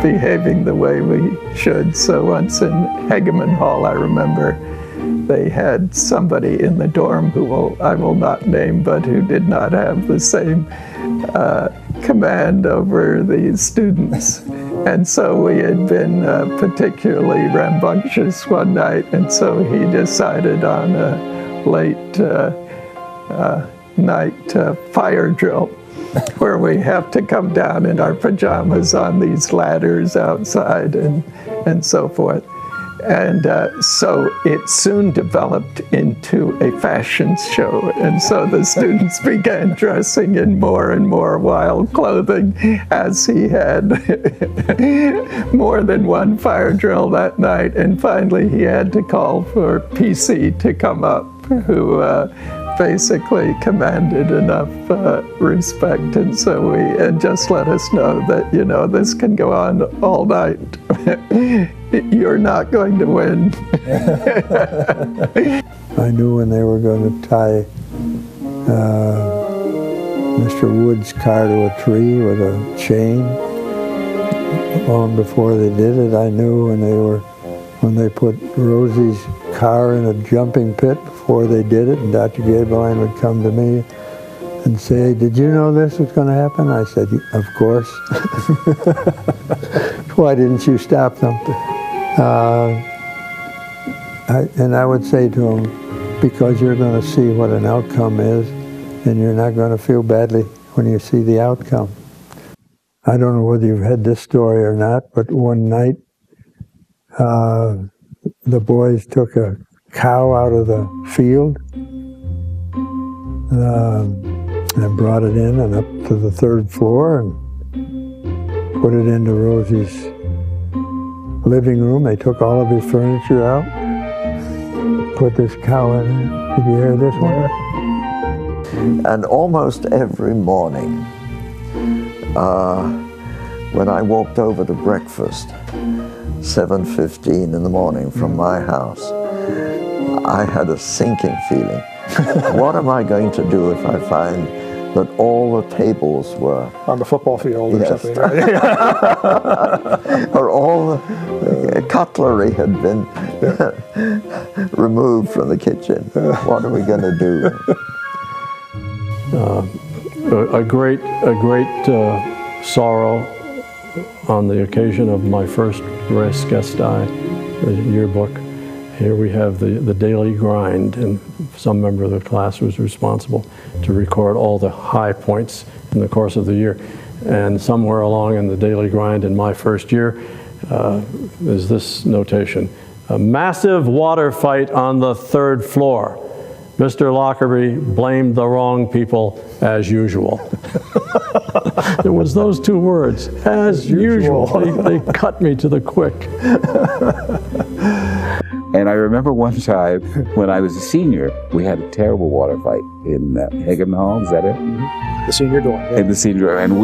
behaving the way we should. So once in Hegeman Hall, I remember they had somebody in the dorm who I will not name, but who did not have the same command over the students. And so we had been particularly rambunctious one night, and so he decided on a late night fire drill where we have to come down in our pajamas on these ladders outside and so forth. And so it soon developed into a fashion show. And so the students began dressing in more and more wild clothing, as he had more than one fire drill that night. And finally he had to call for PC to come up, who basically commanded enough respect. And so and just let us know that, you know, this can go on all night. You're not going to win. I knew when they were going to tie Mr. Wood's car to a tree with a chain. Long before they did it, I knew when they put Rosie's car in a jumping pit before they did it, and Dr. Gabeline would come to me and say, "Did you know this was going to happen?" I said, "Of course." "Why didn't you stop them?" And I would say to him, because you're going to see what an outcome is, and you're not going to feel badly when you see the outcome. I don't know whether you've had this story or not, but one night the boys took a cow out of the field and brought it in and up to the 3rd floor and put it into Rosie's living room. They took all of his furniture out, put this cow in there. Did you hear this one? And almost every morning, when I walked over to breakfast, 7:15 in the morning from my house, I had a sinking feeling. What am I going to do if I find that all the tables were on the football field or something? Or all the cutlery had been removed from the kitchen. What are we going to do? A great sorrow on the occasion of my first res gestae, the yearbook. Here we have the daily grind, and some member of the class was responsible to record all the high points in the course of the year. And somewhere along in the daily grind in my first year is this notation: a massive water fight on the 3rd floor. Mr. Lockerbie blamed the wrong people as usual. It was those 2 words, as usual. They cut me to the quick. And I remember one time when I was a senior, we had a terrible water fight in Hagen Hall, is that it? The senior dorm. Yeah. In the senior dorm, and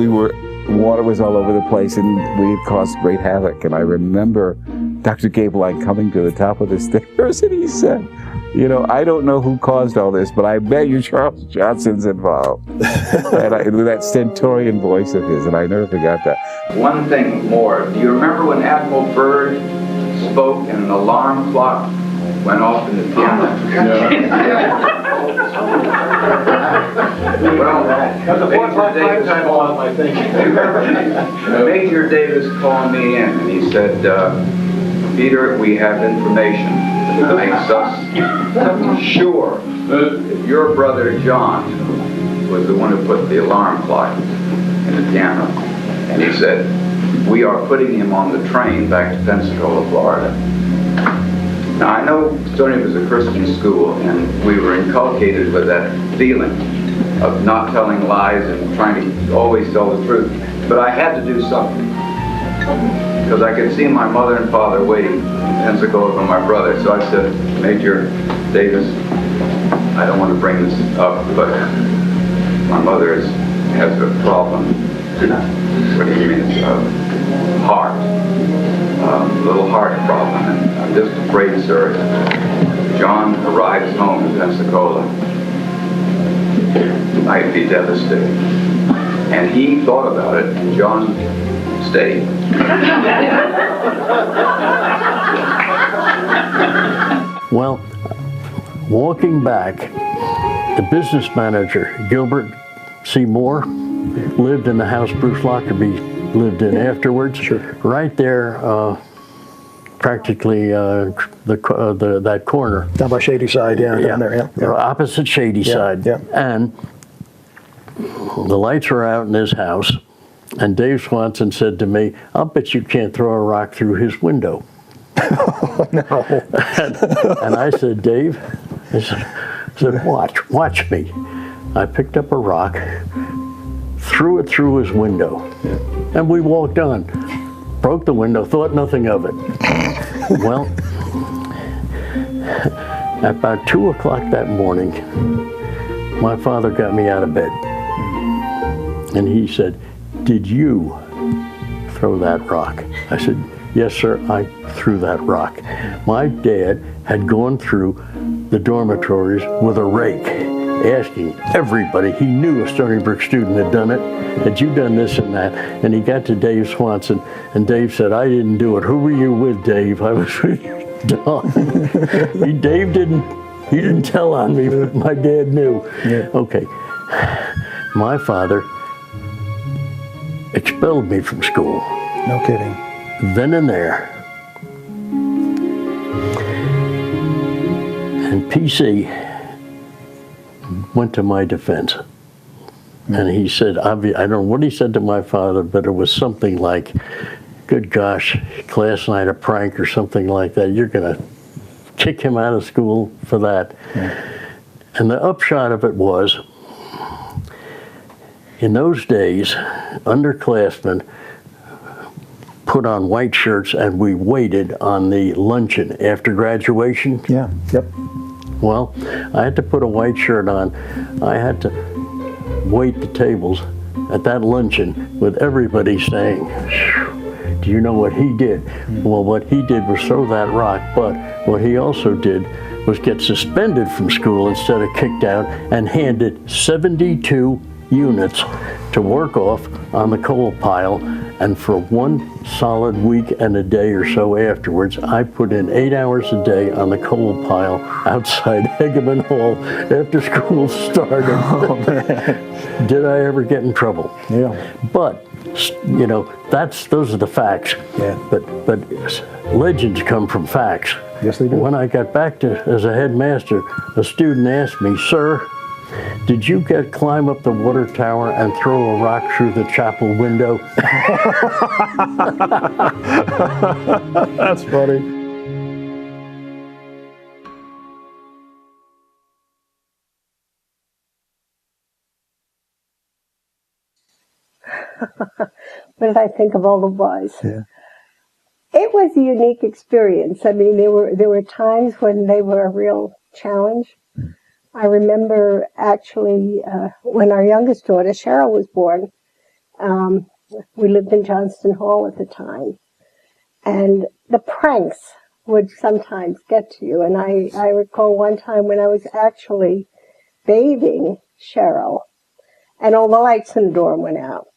water was all over the place, and we had caused great havoc. And I remember Dr. Gabeline coming to the top of the stairs, and he said, you know, I don't know who caused all this, but I bet you Charles Johnson's involved. And with that stentorian voice of his, and I never forgot that. One thing more, do you remember when Admiral Byrd spoke and an alarm clock went off in the piano? Well, Major Davis called me in and he said, Peter, we have information that makes us sure that your brother John was the one who put the alarm clock in the piano. And he said, we are putting him on the train back to Pensacola, Florida. Now, I know Stony was a Christian school, and we were inculcated with that feeling of not telling lies and trying to always tell the truth. But I had to do something, because I could see my mother and father waiting in Pensacola for my brother. So I said, Major Davis, I don't want to bring this up, but my mother has a problem. What do you mean? It's heart. Little heart problem. And I'm just afraid, sir, if John arrives home in Pensacola, I'd be devastated. And he thought about it, and John stayed. Well, walking back, the business manager, Gilbert C. Moore, lived in the house Bruce Lockerbie lived in afterwards. Sure. Right there, practically that corner. Down by Shady Side, down there, Opposite Shady Side. Yeah. And the lights were out in his house, and Dave Swanson said to me, I'll bet you can't throw a rock through his window. No. And I said, Dave, I said, watch me. I picked up a rock, threw it through his window, and we walked on. Broke the window, thought nothing of it. Well, at about 2 o'clock that morning, my father got me out of bed. And he said, did you throw that rock? I said, yes, sir, I threw that rock. My dad had gone through the dormitories with a rake, asking everybody he knew a Stony Brook student had done it. Had you done this and that? And he got to Dave Swanson, and Dave said, I didn't do it. Who were you with, Dave? I was with Don. Dave didn't tell on me, but my dad knew. Yeah. Okay. My father expelled me from school. No kidding. Then and there. And PC went to my defense. And he said, I don't know what he said to my father, but it was something like, good gosh, last night a prank or something like that. You're going to kick him out of school for that. Yeah. And the upshot of it was, in those days, underclassmen put on white shirts and we waited on the luncheon after graduation. Yeah, yep. Well, I had to put a white shirt on. I had to wait the tables at that luncheon with everybody saying, do you know what he did? Well, what he did was throw that rock, but what he also did was get suspended from school instead of kicked out and handed 72 units to work off on the coal pile. And for one solid week and a day or so afterwards, I put in 8 hours a day on the coal pile outside Hegeman Hall after school started. Oh, man. Did I ever get in trouble? Yeah. But, you know, those are the facts. Yeah. But legends come from facts. Yes, they do. When I got back as a headmaster, a student asked me, "Sir, did you climb up the water tower and throw a rock through the chapel window?" That's funny. What did I think of all the boys? Yeah. It was a unique experience. I mean, there were times when they were a real challenge. I remember actually when our youngest daughter, Cheryl, was born, we lived in Johnston Hall at the time, and the pranks would sometimes get to you. And I recall one time when I was actually bathing Cheryl, and all the lights in the dorm went out.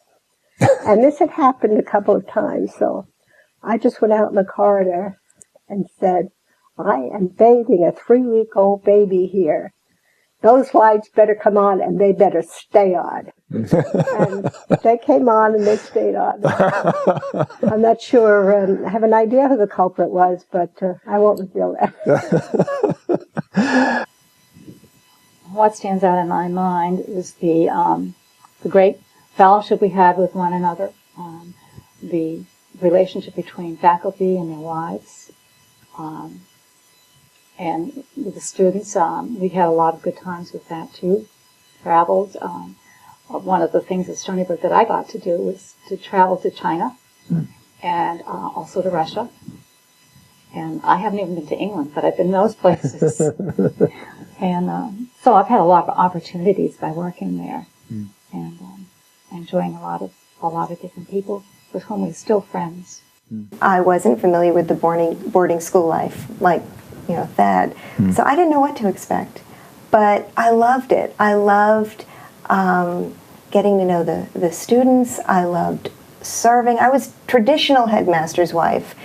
And this had happened a couple of times, so I just went out in the corridor and said, "I am bathing a 3-week-old baby here. Those lights better come on, and they better stay on." And they came on, and they stayed on. I'm not sure, I have an idea who the culprit was, but I won't reveal that. What stands out in my mind is the great fellowship we had with one another, the relationship between faculty and their wives, and with the students. We had a lot of good times with that too. Traveled. One of the things at Stony Brook that I got to do was to travel to China and also to Russia. And I haven't even been to England, but I've been in those places. And so I've had a lot of opportunities by working there, and enjoying a lot of different people with whom we're still friends. I wasn't familiar with the boarding school life, like, Thad. So I didn't know what to expect. But I loved it. I loved getting to know the students. I loved serving. I was traditional headmaster's wife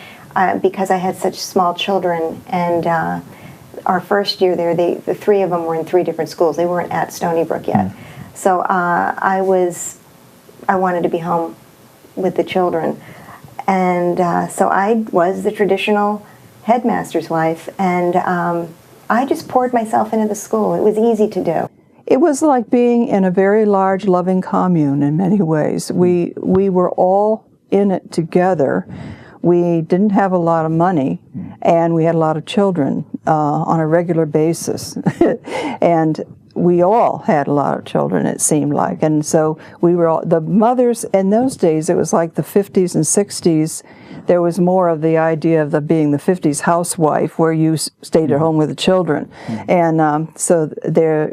because I had such small children. And our first year there, the 3 of them were in 3 different schools. They weren't at Stony Brook yet. So I wanted to be home with the children. And so I was the traditional headmaster's wife, and I just poured myself into the school. It was easy to do. It was like being in a very large, loving commune in many ways. We were all in it together. We didn't have a lot of money, and we had a lot of children on a regular basis. And we all had a lot of children, it seemed like. And so we were all, the mothers, in those days, it was like the 50s and 60s, there was more of the idea of being the 50s housewife, where you stayed at home with the children. And so there,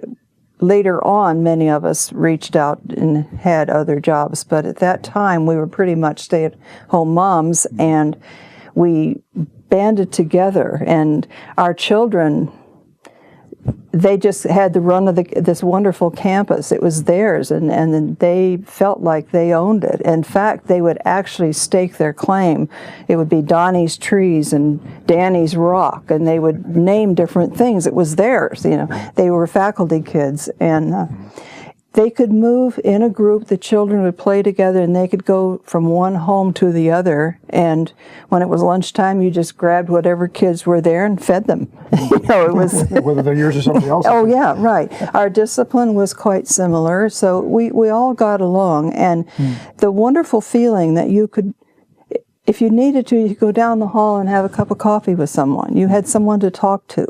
later on, many of us reached out and had other jobs. But at that time, we were pretty much stay-at-home moms, and we banded together. And our children, they just had the run of this wonderful campus. It was theirs, and then they felt like they owned it. In fact, they would actually stake their claim. It would be Donnie's Trees and Danny's Rock, and they would name different things. It was theirs, They were faculty kids, and they could move in a group. The children would play together, and they could go from one home to the other. And when it was lunchtime, you just grabbed whatever kids were there and fed them. It was whether they're yours or somebody else's. Oh yeah, right. Our discipline was quite similar, so we all got along. And the wonderful feeling that you could, if you needed to, you could go down the hall and have a cup of coffee with someone. You had someone to talk to,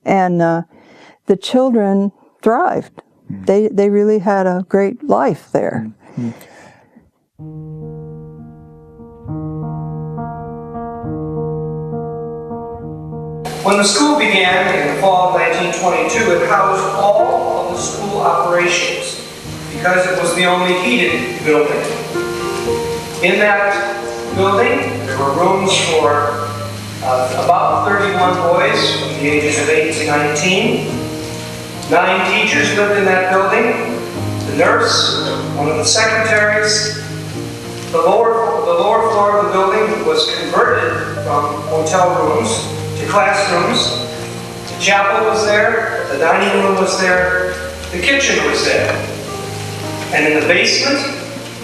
and the children thrived. They really had a great life there. When the school began in the fall of 1922, it housed all of the school operations because it was the only heated building. In that building, there were rooms for about 31 boys from the ages of 8 to 19. 9 teachers lived in that building. The nurse, one of the secretaries. The lower floor of the building was converted from hotel rooms to classrooms. The chapel was there, the dining room was there, the kitchen was there. And in the basement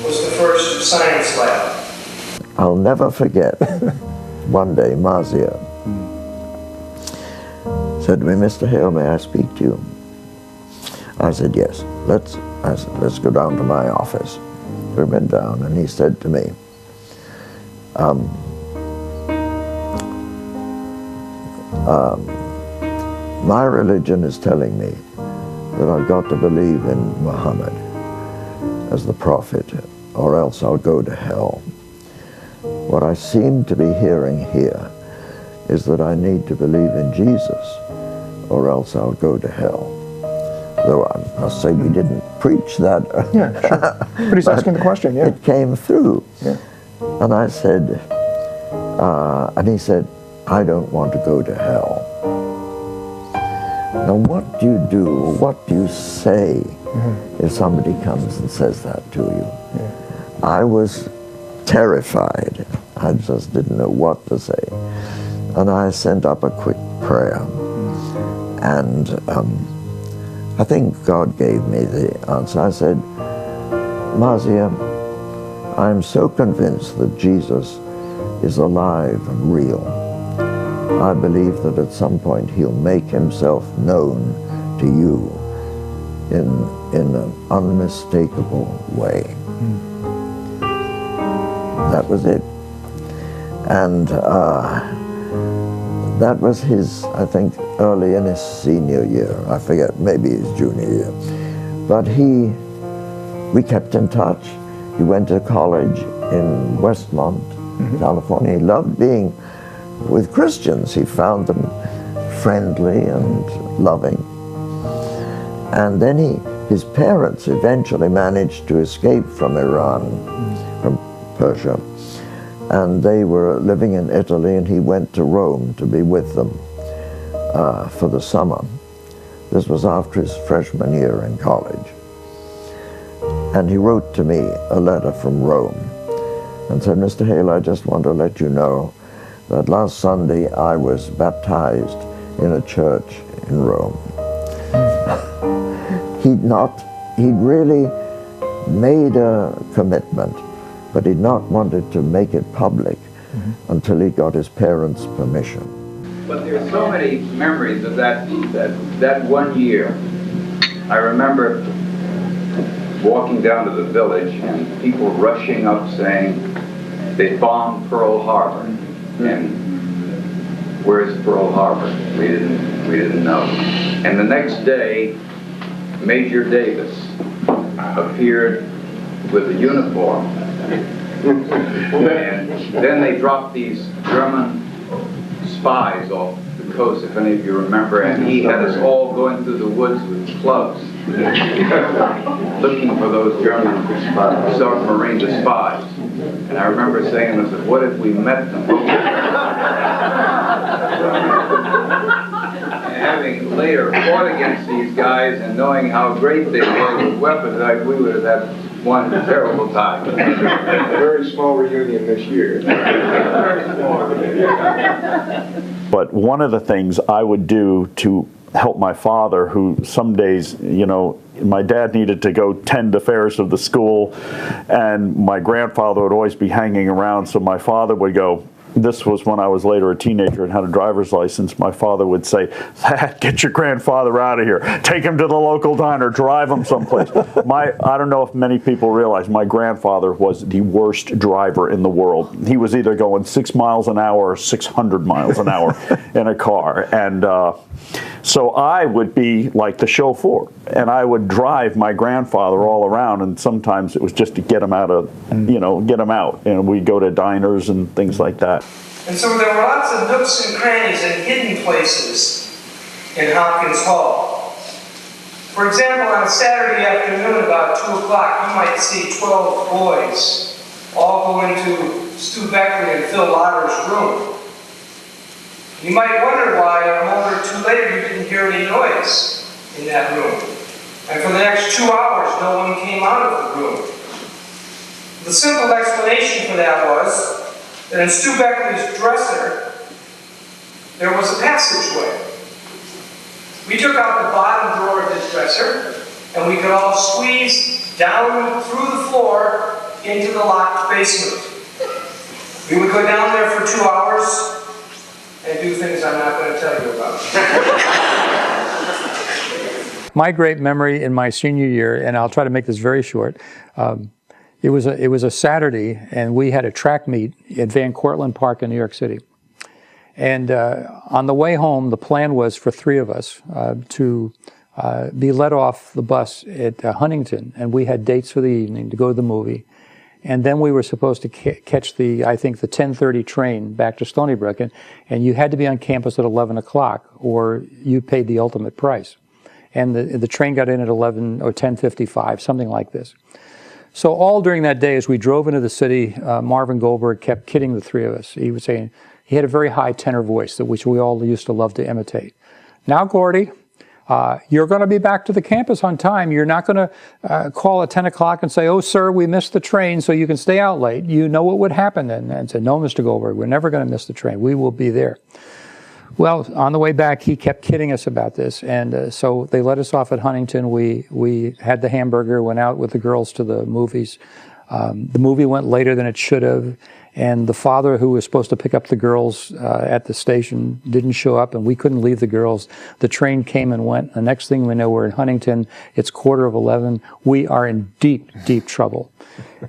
was the first science lab. I'll never forget, one day Marcia said to me, "Mr. Hale, may I speak to you?" I said, "Yes." I said, "Let's go down to my office." We went down and he said to me, "My religion is telling me that I've got to believe in Muhammad as the prophet, or else I'll go to hell. What I seem to be hearing here is that I need to believe in Jesus, or else I'll go to hell." Though I must say we didn't preach that. Yeah, sure. But he's asking the question, yeah. It came through. Yeah. And I said, and he said, "I don't want to go to hell." Now what do you do, or what do you say if somebody comes and says that to you? Yeah. I was terrified. I just didn't know what to say. And I sent up a quick prayer. And I think God gave me the answer. I said, "Marcia, I'm so convinced that Jesus is alive and real. I believe that at some point he'll make himself known to you in an unmistakable way." That was it. And that was his, I think, early in his senior year. I forget, maybe his junior year. But we kept in touch. He went to college in Westmont, California. He loved being with Christians. He found them friendly and loving. And then his parents eventually managed to escape from Iran, from Persia. And they were living in Italy, and he went to Rome to be with them for the summer. This was after his freshman year in college. And he wrote to me a letter from Rome and said, "Mr. Hale, I just want to let you know that last Sunday I was baptized in a church in Rome." He'd really made a commitment, but he'd not wanted to make it public until he got his parents' permission. But there's so many memories of that one year. I remember walking down to the village and people rushing up saying they bombed Pearl Harbor. And where's Pearl Harbor? We didn't know. And the next day, Major Davis appeared with a uniform. And then they dropped these German spies off the coast, if any of you remember, and he had us all going through the woods with clubs, looking for those German submarine spies. And I remember saying to myself, what if we met them? And having later fought against these guys and knowing how great they were with weapons, we would have had one terrible time. Very small reunion this year. Very small. But one of the things I would do to help my father, who some days, you know, my dad needed to go tend affairs of the school, and my grandfather would always be hanging around, so my father would go, this was when I was later a teenager and had a driver's license, my father would say, "Get your grandfather out of here. Take him to the local diner. Drive him someplace." I don't know if many people realize my grandfather was the worst driver in the world. He was either going 6 miles an hour or 600 miles an hour in a car. And so I would be like the chauffeur, and I would drive my grandfather all around, and sometimes it was just to get him out of, you know, get him out. And we'd go to diners and things like that. And so there were lots of nooks and crannies and hidden places in Hopkins Hall. For example, on a Saturday afternoon about 2 o'clock, you might see 12 boys all go into Stu Beckley and Phil Lauder's room. You might wonder why a moment or two later you didn't hear any noise in that room. And for the next 2 hours, no one came out of the room. The simple explanation for that was that in Stu Beckley's dresser, there was a passageway. We took out the bottom drawer of his dresser, and we could all squeeze down through the floor into the locked basement. We would go down there for 2 hours and do things I'm not going to tell you about. My great memory in my senior year, and I'll try to make this very short, it was a Saturday, and we had a track meet at Van Cortlandt Park in New York City. And on the way home, the plan was for 3 of us to be let off the bus at Huntington, and we had dates for the evening to go to the movie. And then we were supposed to catch the 10:30 train back to Stony Brook, and you had to be on campus at 11 o'clock, or you paid the ultimate price. And the train got in at 11 or 10:55, something like this. So all during that day, as we drove into the city, Marvin Goldberg kept kidding the 3 of us. He was saying, he had a very high tenor voice, which we all used to love to imitate. Now, Gordy, you're going to be back to the campus on time. You're not going to call at 10 o'clock and say, oh, sir, we missed the train, so you can stay out late. You know what would happen then. And said, no, Mr. Goldberg, we're never going to miss the train. We will be there. Well, on the way back, he kept kidding us about this. And so they let us off at Huntington. We had the hamburger, went out with the girls to the movies. The movie went later than it should have. And the father who was supposed to pick up the girls at the station didn't show up, and we couldn't leave the girls. The train came and went. The next thing we know, we're in Huntington. It's 11:15. We are in deep, deep trouble.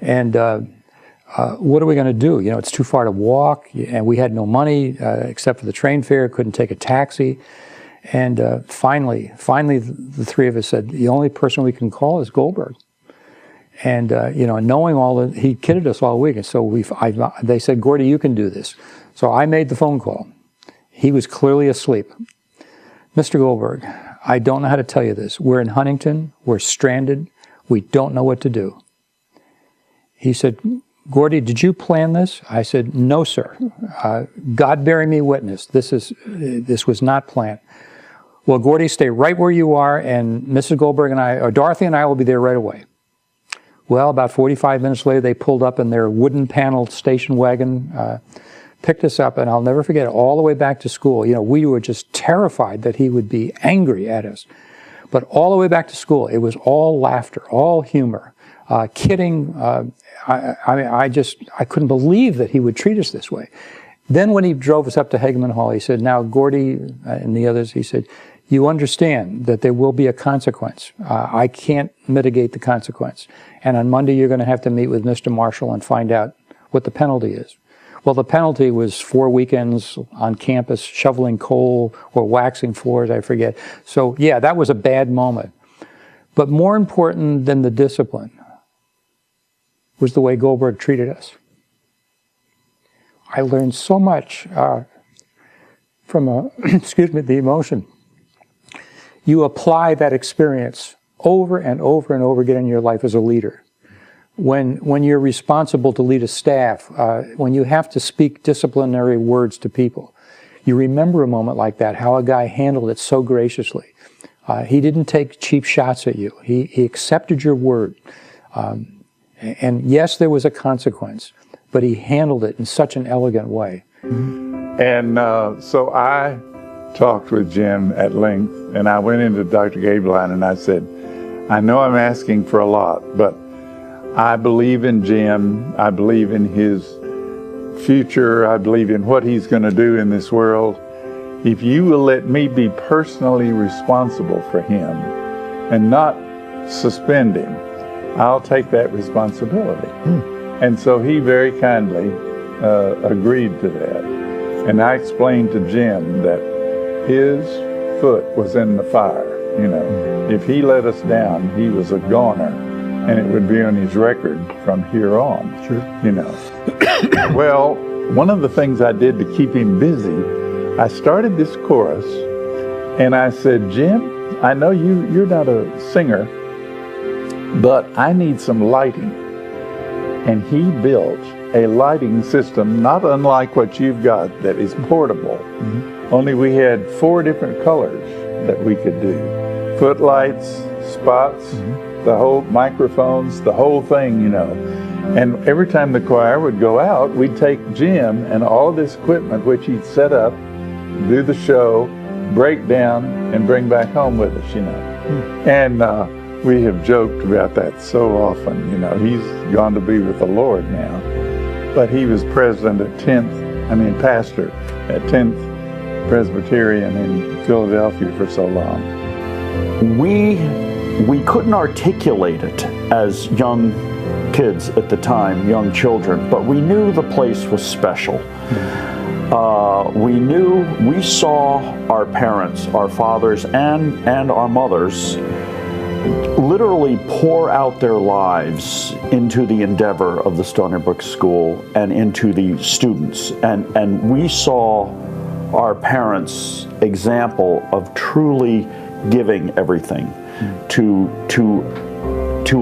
And what are we going to do? You know, it's too far to walk, and we had no money except for the train fare, couldn't take a taxi. And finally, the 3 of us said, the only person we can call is Goldberg. And, you know, knowing all that, he kidded us all week. And so they said, Gordy, you can do this. So I made the phone call. He was clearly asleep. Mr. Goldberg, I don't know how to tell you this. We're in Huntington. We're stranded. We don't know what to do. He said, Gordy, did you plan this? I said, no, sir. God bearing me witness, this was not planned. Well, Gordy, stay right where you are, and Mrs. Goldberg and I, or Dorothy and I, will be there right away. Well, about 45 minutes later, they pulled up in their wooden paneled station wagon, picked us up, and I'll never forget it, all the way back to school. You know, we were just terrified that he would be angry at us. But all the way back to school, it was all laughter, all humor, kidding. I couldn't believe that he would treat us this way. Then when he drove us up to Hageman Hall, he said, now, Gordy and the others, he said, you understand that there will be a consequence. I can't mitigate the consequence. And on Monday, you're going to have to meet with Mr. Marshall and find out what the penalty is. Well, the penalty was 4 weekends on campus shoveling coal or waxing floors, I forget. So, yeah, that was a bad moment. But more important than the discipline was the way Goldberg treated us. I learned so much from the emotion. You apply that experience over and over and over again in your life as a leader. When you're responsible to lead a staff, when you have to speak disciplinary words to people, you remember a moment like that, how a guy handled it so graciously. He didn't take cheap shots at you. He accepted your word. And yes, there was a consequence, but he handled it in such an elegant way. And so I talked with Jim at length, and I went into Dr. Gabeline and I said, I know I'm asking for a lot, but I believe in Jim. I believe in his future. I believe in what he's going to do in this world. If you will let me be personally responsible for him and not suspend him, I'll take that responsibility. And so he very kindly agreed to that. And I explained to Jim that his foot was in the fire. You know, if he let us down, he was a goner, and it would be on his record from here on. Sure. You know. Well, one of the things I did to keep him busy, I started this chorus, and I said, Jim, I know you're not a singer, but I need some lighting. And he built a lighting system, not unlike what you've got, that is portable. Only we had 4 different colors that we could do. Footlights, spots, the whole microphones, the whole thing, you know. And every time the choir would go out, we'd take Jim and all of this equipment, which he'd set up, do the show, break down, and bring back home with us, you know. And we have joked about that so often, you know. He's gone to be with the Lord now. But he was pastor at 10th Presbyterian in Philadelphia for so long. We couldn't articulate it as young kids at the time, young children, but we knew the place was special. We saw our parents, our fathers and our mothers literally pour out their lives into the endeavor of the Stony Brook School and into the students. And we saw our parents' example of truly giving everything to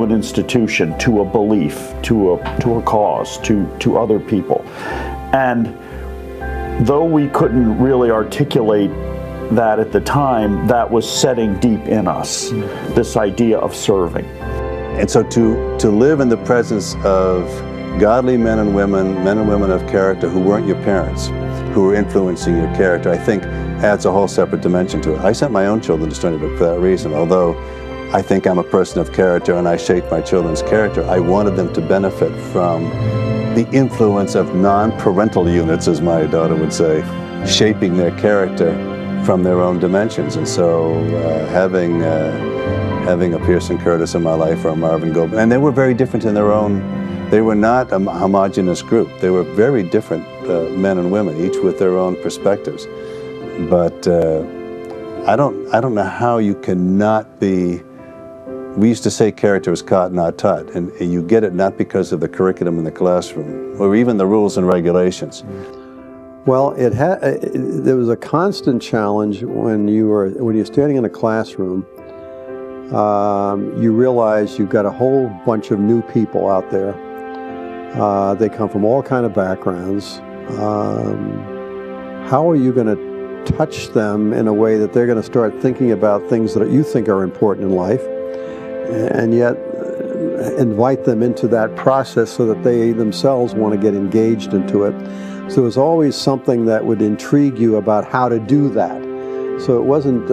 an institution, to a belief, to a cause, to other people. And though we couldn't really articulate that at the time, that was setting deep in us, this idea of serving. And so to live in the presence of godly men and women of character who weren't your parents, who were influencing your character, I think adds a whole separate dimension to it. I sent my own children to Stony Brook for that reason. Although I think I'm a person of character and I shape my children's character, I wanted them to benefit from the influence of non-parental units, as my daughter would say, shaping their character from their own dimensions. And so having a Pearson Curtis in my life or a Marvin Goldman, and they were very different in their own, they were not a homogeneous group. They were very different men and women, each with their own perspectives. But I don't know how you cannot be. We used to say character is caught, not taught, and you get it not because of the curriculum in the classroom or even the rules and regulations. Well, there was a constant challenge when you're standing in a classroom. You realize you've got a whole bunch of new people out there. They come from all kind of backgrounds. How are you going to touch them in a way that they're going to start thinking about things that you think are important in life, and yet invite them into that process so that they themselves want to get engaged into it? So it was always something that would intrigue you about how to do that. So it wasn't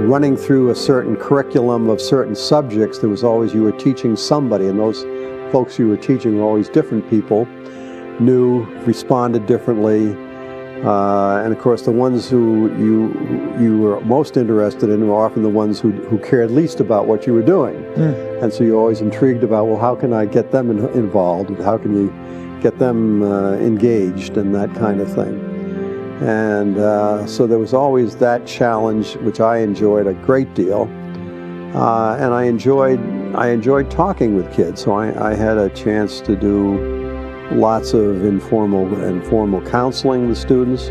running through a certain curriculum of certain subjects. There was always, you were teaching somebody, and those folks you were teaching were always different people, new, responded differently. And of course the ones who you were most interested in were often the ones who cared least about what you were doing. And so you're always intrigued about, well, how can I get them involved? How can you get them engaged and that kind of thing? And so there was always that challenge, which I enjoyed a great deal. And I enjoyed talking with kids. So I had a chance to do lots of informal and formal counseling with students.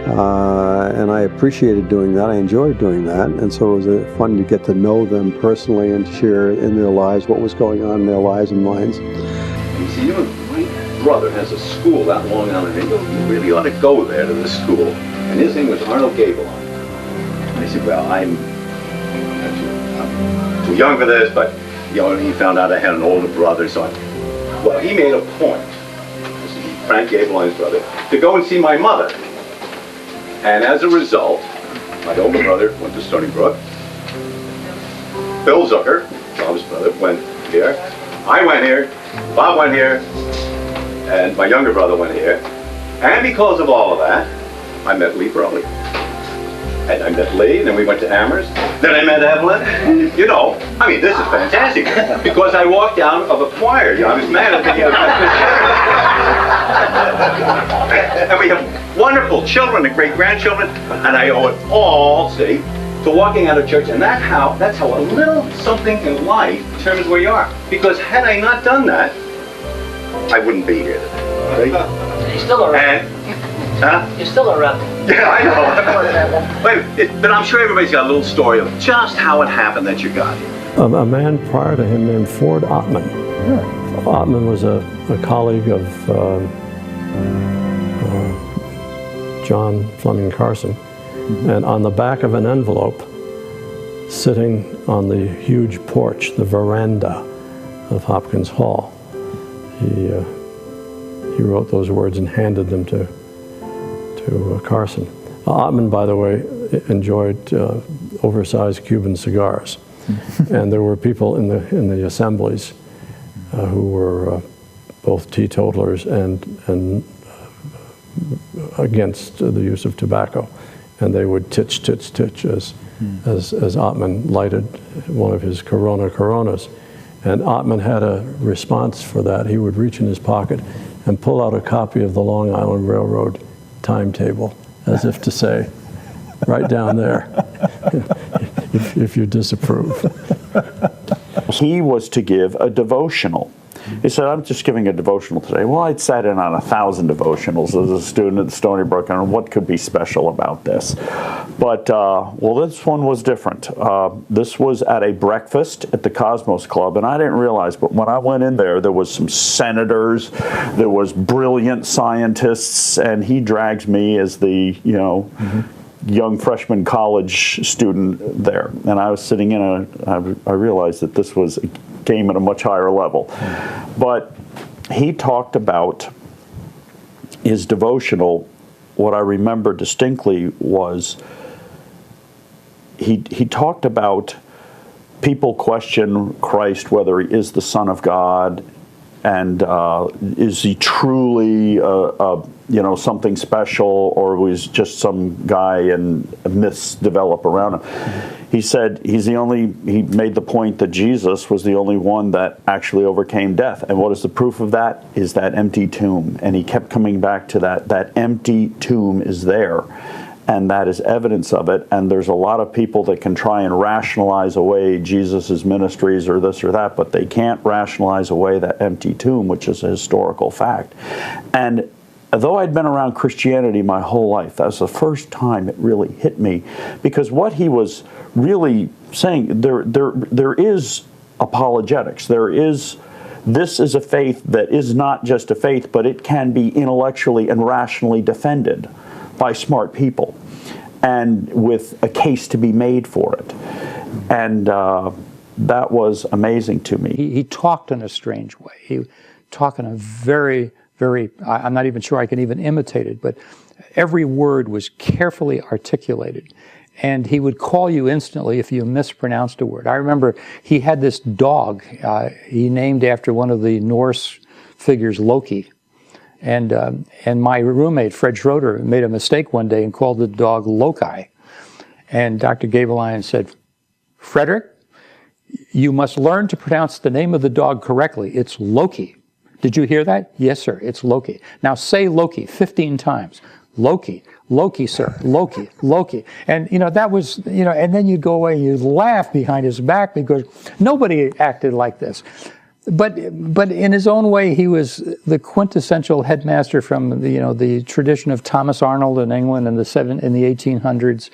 And I appreciated doing that. I enjoyed doing that. And so it was fun to get to know them personally and share in their lives what was going on in their lives and minds. You see, my brother has a school out Long Island, and you really ought to go there to the school. And his name was Arnold Gable. And I said, well, I'm too young for this, but he found out I had an older brother, so he made a point, Frank Gable and his brother, to go and see my mother. And as a result, my older brother went to Stony Brook. Bill Zucker, Bob's brother, went here. I went here. Bob went here. And my younger brother went here. And because of all of that, I met Lee Burley. And I met Lee, and then we went to Amherst. Then I met Evelyn. This is fantastic. Because I walked out of a choir. I was mad at and we have wonderful children and great-grandchildren. And I owe it all, see, to walking out of church. And that's how a little something in life determines where you are. Because had I not done that, I wouldn't be here today. He's still around. Huh? You're still around. Yeah, I know. Wait, but I'm sure everybody's got a little story of just how it happened that you got here. A man prior to him named Ford Ottman. Ottman was a colleague of John Fleming Carson. And on the back of an envelope, sitting on the huge porch, the veranda of Hopkins Hall, he wrote those words and handed them to Carson. Ottman, by the way, enjoyed oversized Cuban cigars. And there were people in the assemblies who were both teetotalers and against the use of tobacco, and they would titch, titch, titch as Ottman lighted one of his Coronas. And Ottman had a response for that. He would reach in his pocket and pull out a copy of the Long Island Railroad timetable, as if to say, right down there, if you disapprove. He was to give a devotional. He said, I'm just giving a devotional today. Well, I'd sat in on 1,000 devotionals as a student at Stony Brook, and what could be special about this? But, well, this one was different. This was at a breakfast at the Cosmos Club, and I didn't realize, but when I went in there, there was some senators, there was brilliant scientists, and he drags me as the, young freshman college student there. And I was sitting in I realized that this was a game at a much higher level. But he talked about his devotional. What I remember distinctly was he talked about people question Christ, whether he is the Son of God, and is he truly something special, or was just some guy and myths develop around him. He said he made the point that Jesus was the only one that actually overcame death. And what is the proof of that? Is that empty tomb. And he kept coming back to that empty tomb is there. And that is evidence of it. And there's a lot of people that can try and rationalize away Jesus' ministries or this or that, but they can't rationalize away that empty tomb, which is a historical fact. And though I'd been around Christianity my whole life, that was the first time it really hit me, because what he was really saying, there is apologetics. This is a faith that is not just a faith, but it can be intellectually and rationally defended by smart people, and with a case to be made for it. And that was amazing to me. He talked in a strange way. He talked in a very, I'm not even sure I can even imitate it, but every word was carefully articulated. And he would call you instantly if you mispronounced a word. I remember he had this dog he named after one of the Norse figures, Loki. And my roommate, Fred Schroeder, made a mistake one day and called the dog Loki. And Dr. Gabelein said, Frederick, you must learn to pronounce the name of the dog correctly. It's Loki. Did you hear that? Yes, sir, it's Loki. Now say Loki 15 times. Loki, Loki, sir, Loki, Loki. And, that was, and then you'd go away and you'd laugh behind his back because nobody acted like this. But in his own way, he was the quintessential headmaster from the tradition of Thomas Arnold in England in the 1800s,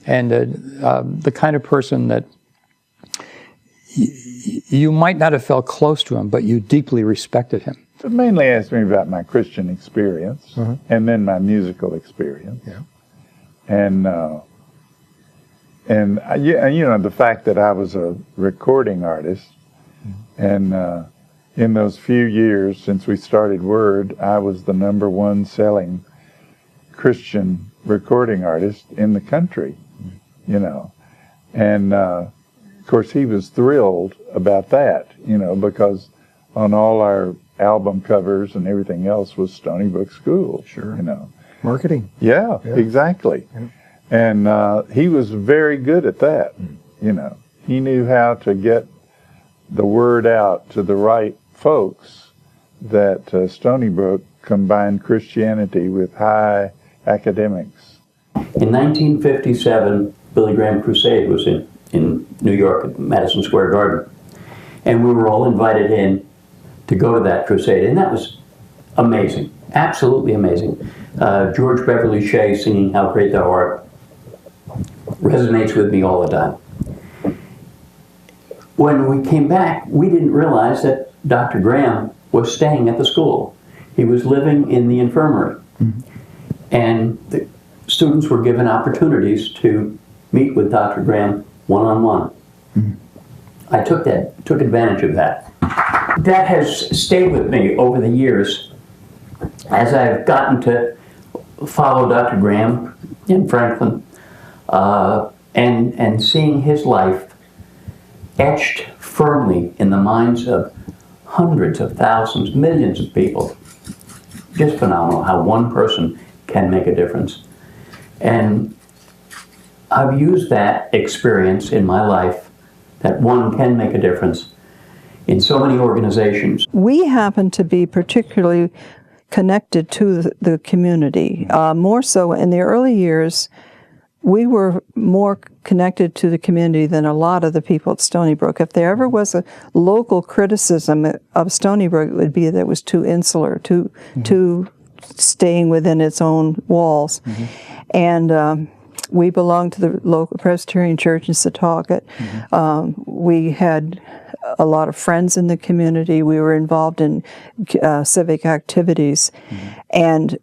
and the kind of person that you might not have felt close to him, but you deeply respected him. It mainly asked me about my Christian experience, and then my musical experience, and the fact that I was a recording artist. And in those few years since we started Word, I was the #1 selling Christian recording artist in the country, And, of course, he was thrilled about that, because on all our album covers and everything else was Stony Brook School. Sure. Marketing. Yeah, exactly. Yeah. And he was very good at that, He knew how to get the word out to the right folks that Stony Brook combined Christianity with high academics. In 1957, Billy Graham Crusade was in New York at Madison Square Garden. And we were all invited in to go to that crusade, and that was amazing. Absolutely amazing. George Beverly Shea singing How Great Thou Art resonates with me all the time. When we came back, we didn't realize that Dr. Graham was staying at the school. He was living in the infirmary. And the students were given opportunities to meet with Dr. Graham one-on-one. I took advantage of that. That has stayed with me over the years as I've gotten to follow Dr. Graham in Franklin and seeing his life etched firmly in the minds of hundreds of thousands, millions of people. Just phenomenal how one person can make a difference. And I've used that experience in my life, that one can make a difference, in so many organizations. We happen to be particularly connected to the community. More so in the early years, we were more connected to the community than a lot of the people at Stony Brook. If there ever was a local criticism of Stony Brook, it would be that it was too insular, too staying within its own walls. And we belonged to the local Presbyterian Church in Setauket. We had a lot of friends in the community. We were involved in civic activities. And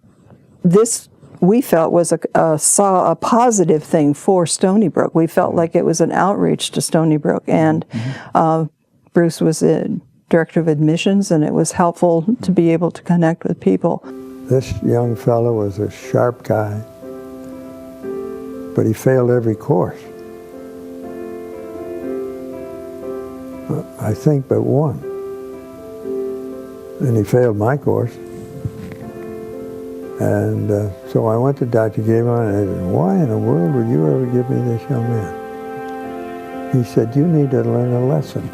this, we felt, was a positive thing for Stony Brook. We felt like it was an outreach to Stony Brook. And Bruce was the director of admissions, and it was helpful to be able to connect with people. This young fellow was a sharp guy, but he failed every course. I think but one. And he failed my course. And so I went to Dr. Gabriel and I said, why in the world would you ever give me this young man? He said, you need to learn a lesson.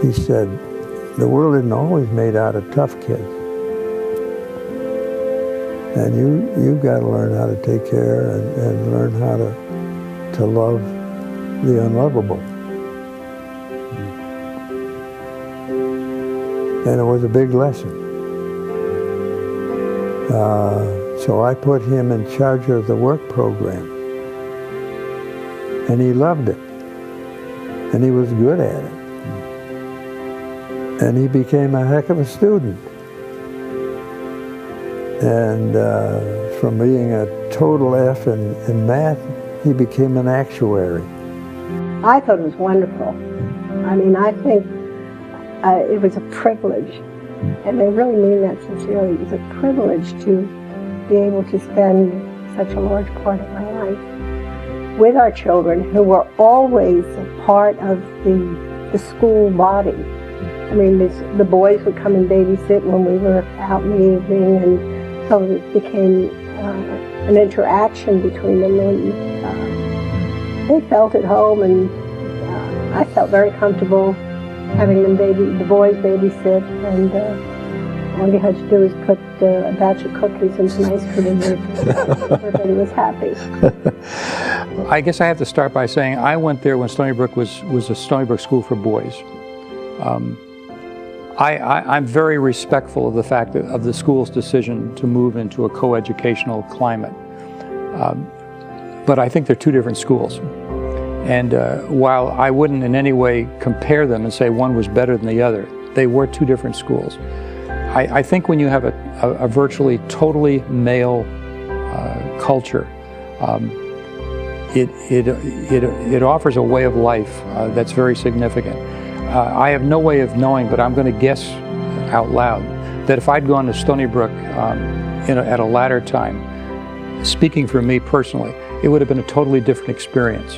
He said, the world isn't always made out of tough kids. And you've got to learn how to take care and learn how to love the unlovable. And it was a big lesson. So I put him in charge of the work program. And he loved it. And he was good at it. And he became a heck of a student. And from being a total F in math, he became an actuary. I thought it was wonderful. I mean, I think it was a privilege, and I really mean that sincerely. It was a privilege to be able to spend such a large part of my life with our children, who were always a part of the school body. I mean, the boys would come and babysit when we were out in the evening, and so it became an interaction between them, and they felt at home, and I felt very comfortable having them the boys babysit, and all you had to do was put a batch of cookies and some ice cream in there. Everybody was happy. I guess I have to start by saying I went there when Stony Brook was a Stony Brook school for boys. I'm very respectful of the fact of the school's decision to move into a co-educational climate. But I think they're two different schools. And while I wouldn't in any way compare them and say one was better than the other, they were two different schools. I think when you have a virtually totally male culture, it offers a way of life that's very significant. I have no way of knowing, but I'm going to guess out loud that if I'd gone to Stony Brook at a latter time, speaking for me personally, it would have been a totally different experience.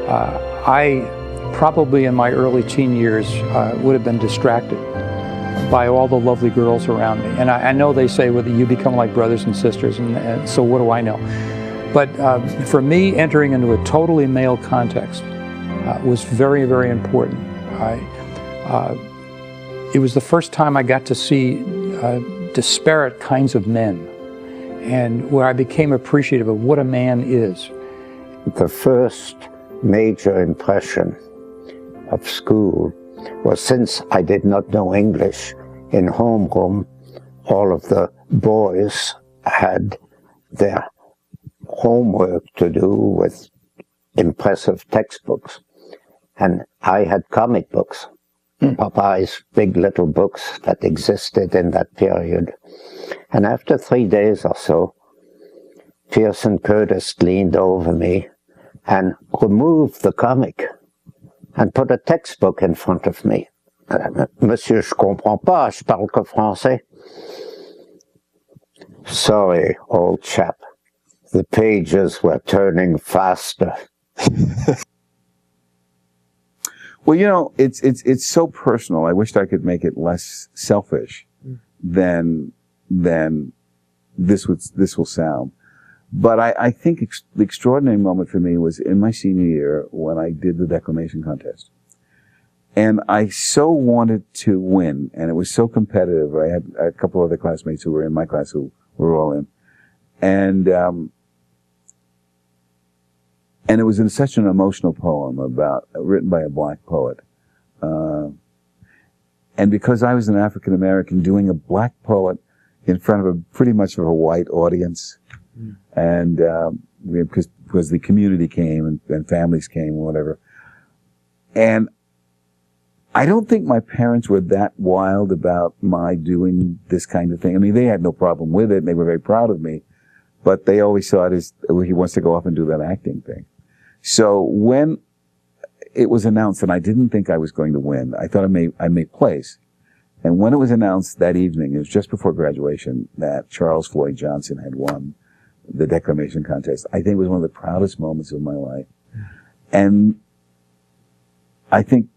I probably in my early teen years would have been distracted by all the lovely girls around me. And I know they say whether you become like brothers and sisters, and so what do I know? But for me, entering into a totally male context was very, very important. It was the first time I got to see disparate kinds of men, and where I became appreciative of what a man is. The first major impression of school was, since I did not know English, in homeroom, all of the boys had their homework to do with impressive textbooks. And I had comic books, Popeye's big little books that existed in that period. And after 3 days or so, Pearson Curtis leaned over me and removed the comic and put a textbook in front of me. Monsieur, je comprends pas, je parle que français. Sorry, old chap. The pages were turning faster. Well, you know, it's so personal. I wished I could make it less selfish than this will sound. But I think the extraordinary moment for me was in my senior year when I did the declamation contest. And I so wanted to win, and it was so competitive. I had a couple other classmates who were in my class who were all in. And it was in such an emotional poem written by a black poet. And because I was an African American doing a black poet in front of pretty much of a white audience, and because the community came and families came and whatever. And I don't think my parents were that wild about my doing this kind of thing. I mean, they had no problem with it, and they were very proud of me, but they always saw it as, he wants to go off and do that acting thing. So when it was announced, and I didn't think I was going to win, I thought I may place. And when it was announced that evening, it was just before graduation, that Charles Floyd Johnson had won the declamation contest, I think it was one of the proudest moments of my life. And I think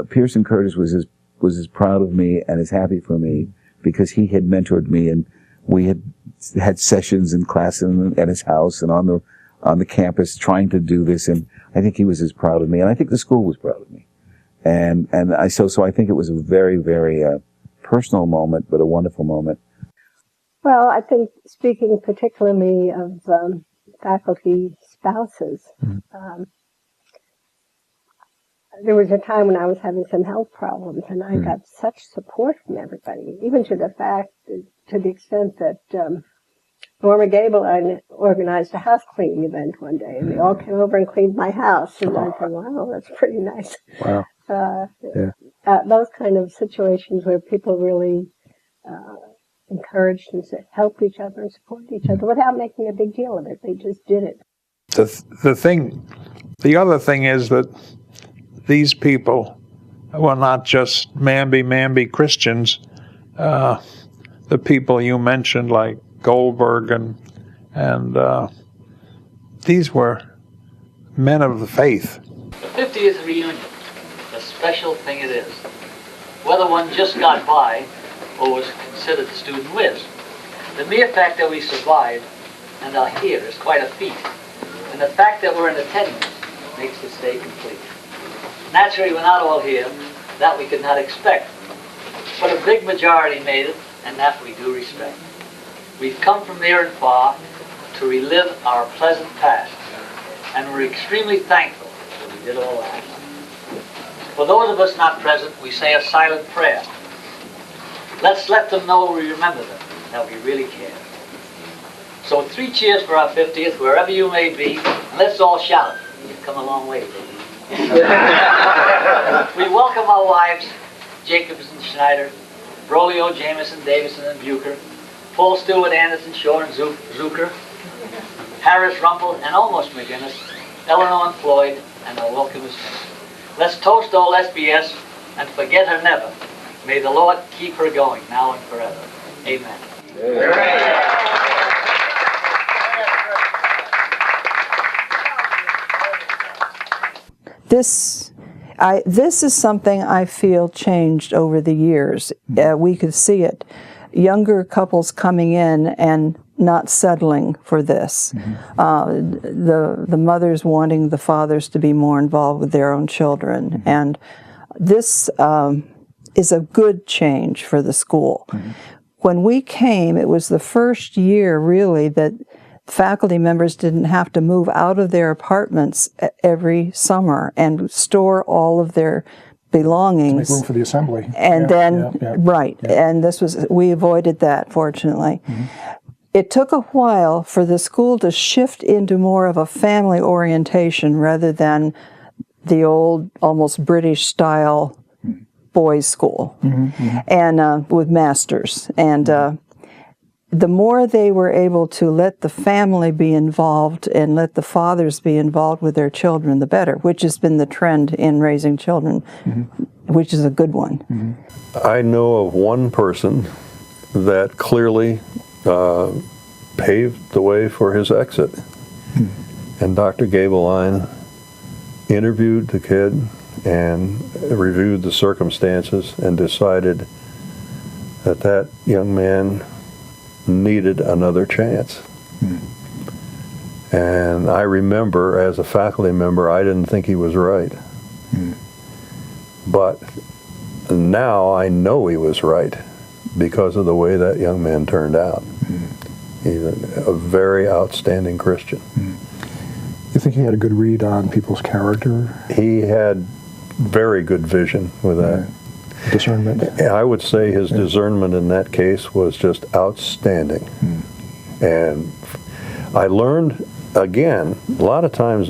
Pearson Curtis was as proud of me and as happy for me because he had mentored me, and we had sessions in class and at his house and on the campus trying to do this, and I think he was as proud of me, and I think the school was proud of me. And so I think it was a very, very personal moment, but a wonderful moment. Well, I think speaking particularly of faculty spouses, there was a time when I was having some health problems, and I got such support from everybody, even to the extent that Norma Gable organized a house cleaning event one day, and they all came over and cleaned my house, and I thought, wow, that's pretty nice. Wow. Those kind of situations where people really encouraged and helped each other and supported each other without making a big deal of it. They just did it. The other thing is that these people were not just mamby Christians. The people you mentioned, like Goldberg and these were men of the faith. The 50th reunion, a special thing it is. Whether one just got by or was considered a student whiz. The mere fact that we survived and are here is quite a feat. And the fact that we're in attendance makes the stay complete. Naturally, we're not all here. That we could not expect. But a big majority made it, and that we do respect. We've come from near and far to relive our pleasant past, and we're extremely thankful that we did all that. For those of us not present, we say a silent prayer. Let's let them know we remember them, that we really care. So 3 cheers for our 50th, wherever you may be, and let's all shout. You've come a long way, baby. We welcome our wives, Jacobson, Schneider, Brolio, Jameson, Davison, and Bucher, Paul Stewart, Anderson, Shore, and Zucker, Harris, Rumpel, and almost McGinnis, Eleanor and Floyd, and our welcome is finished. Let's toast old SBS and forget her never. May the Lord keep her going now and forever. Amen. This is something I feel changed over the years. We could see it. Younger couples coming in and not settling for this. The mothers wanting the fathers to be more involved with their own children. And this is a good change for the school. When we came, it was the first year really that faculty members didn't have to move out of their apartments every summer and store all of their belongings. To make room for the assembly. And right, and we avoided that, fortunately. It took a while for the school to shift into more of a family orientation rather than the old, almost British style boys' school, and with masters. And the more they were able to let the family be involved and let the fathers be involved with their children, the better, which has been the trend in raising children, which is a good one. I know of one person that clearly paved the way for his exit. And Dr. Gabeline interviewed the kid and reviewed the circumstances and decided that that young man needed another chance. And I remember, as a faculty member, I didn't think he was right. But now I know he was right because of the way that young man turned out. He's a very outstanding Christian. You think he had a good read on people's character? He had very good vision with that. Discernment? I would say his discernment in that case was just outstanding. And I learned, again, a lot of times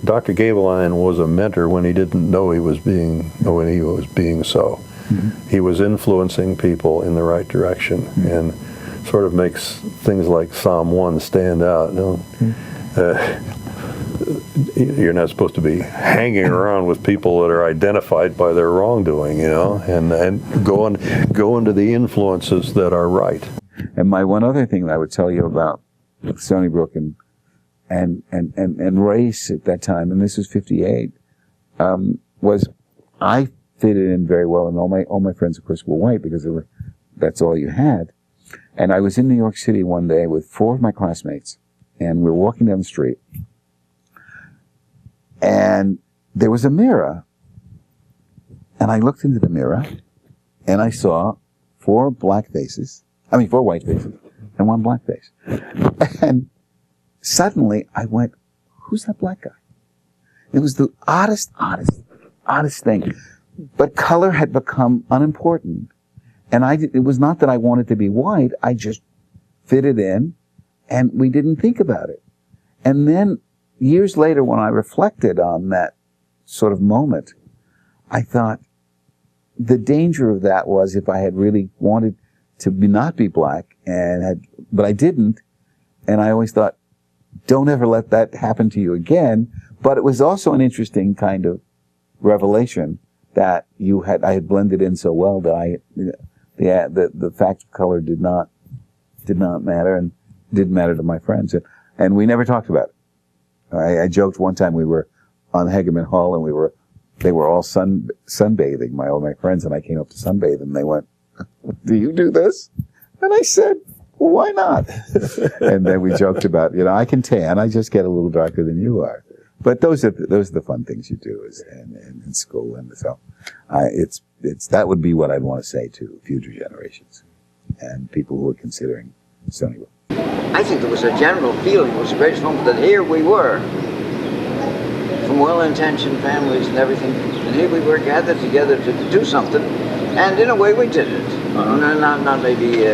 Dr. Gabeline was a mentor when he didn't know he was being so. He was influencing people in the right direction and sort of makes things like Psalm 1 stand out. You're not supposed to be hanging around with people that are identified by their wrongdoing, and go into the influences that are right. And my one other thing that I would tell you about Stony Brook and race at that time, and this was 58, was I fitted in very well, and all my friends, of course, were white because that's all you had. And I was in New York City one day with 4 of my classmates, and we were walking down the street, and there was a mirror, and I looked into the mirror, and I saw 4 white faces, and 1 black face. And suddenly I went, who's that black guy? It was the oddest thing. But color had become unimportant. And it was not that I wanted to be white, I just fitted in, and we didn't think about it. And then, years later, when I reflected on that sort of moment, I thought the danger of that was if I had really wanted to not be black, but I didn't, and I always thought, don't ever let that happen to you again. But it was also an interesting kind of revelation that I had blended in so well that the fact of color did not matter and didn't matter to my friends, and we never talked about it. I joked one time we were on Hegeman Hall and they were all sunbathing, all my friends, and I came up to sunbathe and they went, "Do you do this?" And I said, "Well, why not?" And then we joked about, I can tan, I just get a little darker than you are. But those are the fun things you do in school, and so that would be what I'd want to say to future generations and people who are considering Stony Brook. I think there was a general feeling, it was the greatest moment, that here we were, from well-intentioned families and everything, and here we were gathered together to do something, and in a way we did it. Not maybe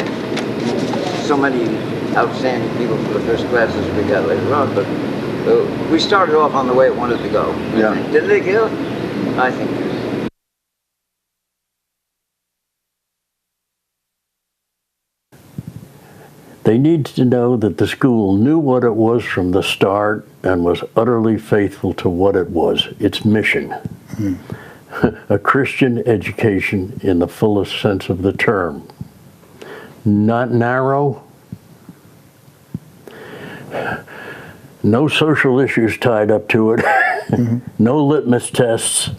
so many outstanding people for the first classes we got later on, but we started off on the way it wanted to go. Yeah. Didn't it, Gil? I think. They need to know that the school knew what it was from the start and was utterly faithful to what it was, its mission. A Christian education in the fullest sense of the term. Not narrow. No social issues tied up to it. No litmus tests.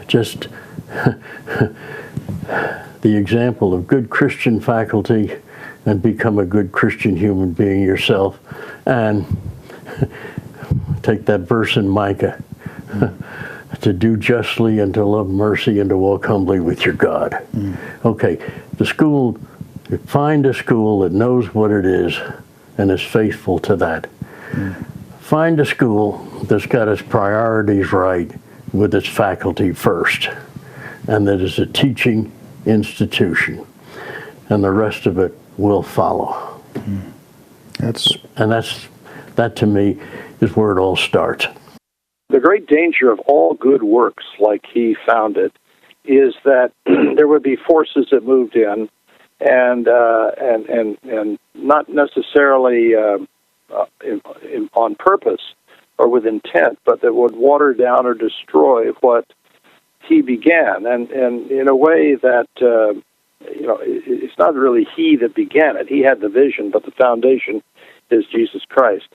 Just the example of good Christian faculty and become a good Christian human being yourself. And take that verse in Micah, to do justly and to love mercy and to walk humbly with your God. Okay, find a school that knows what it is and is faithful to that. Find a school that's got its priorities right with its faculty first, and that it's a teaching institution, and the rest of it will follow. That to me is where it all starts. The great danger of all good works like he found it is that there would be forces that moved in and not necessarily on purpose or with intent, but that would water down or destroy what he began. And in a way that, it's not really he that began it. He had the vision, but the foundation is Jesus Christ.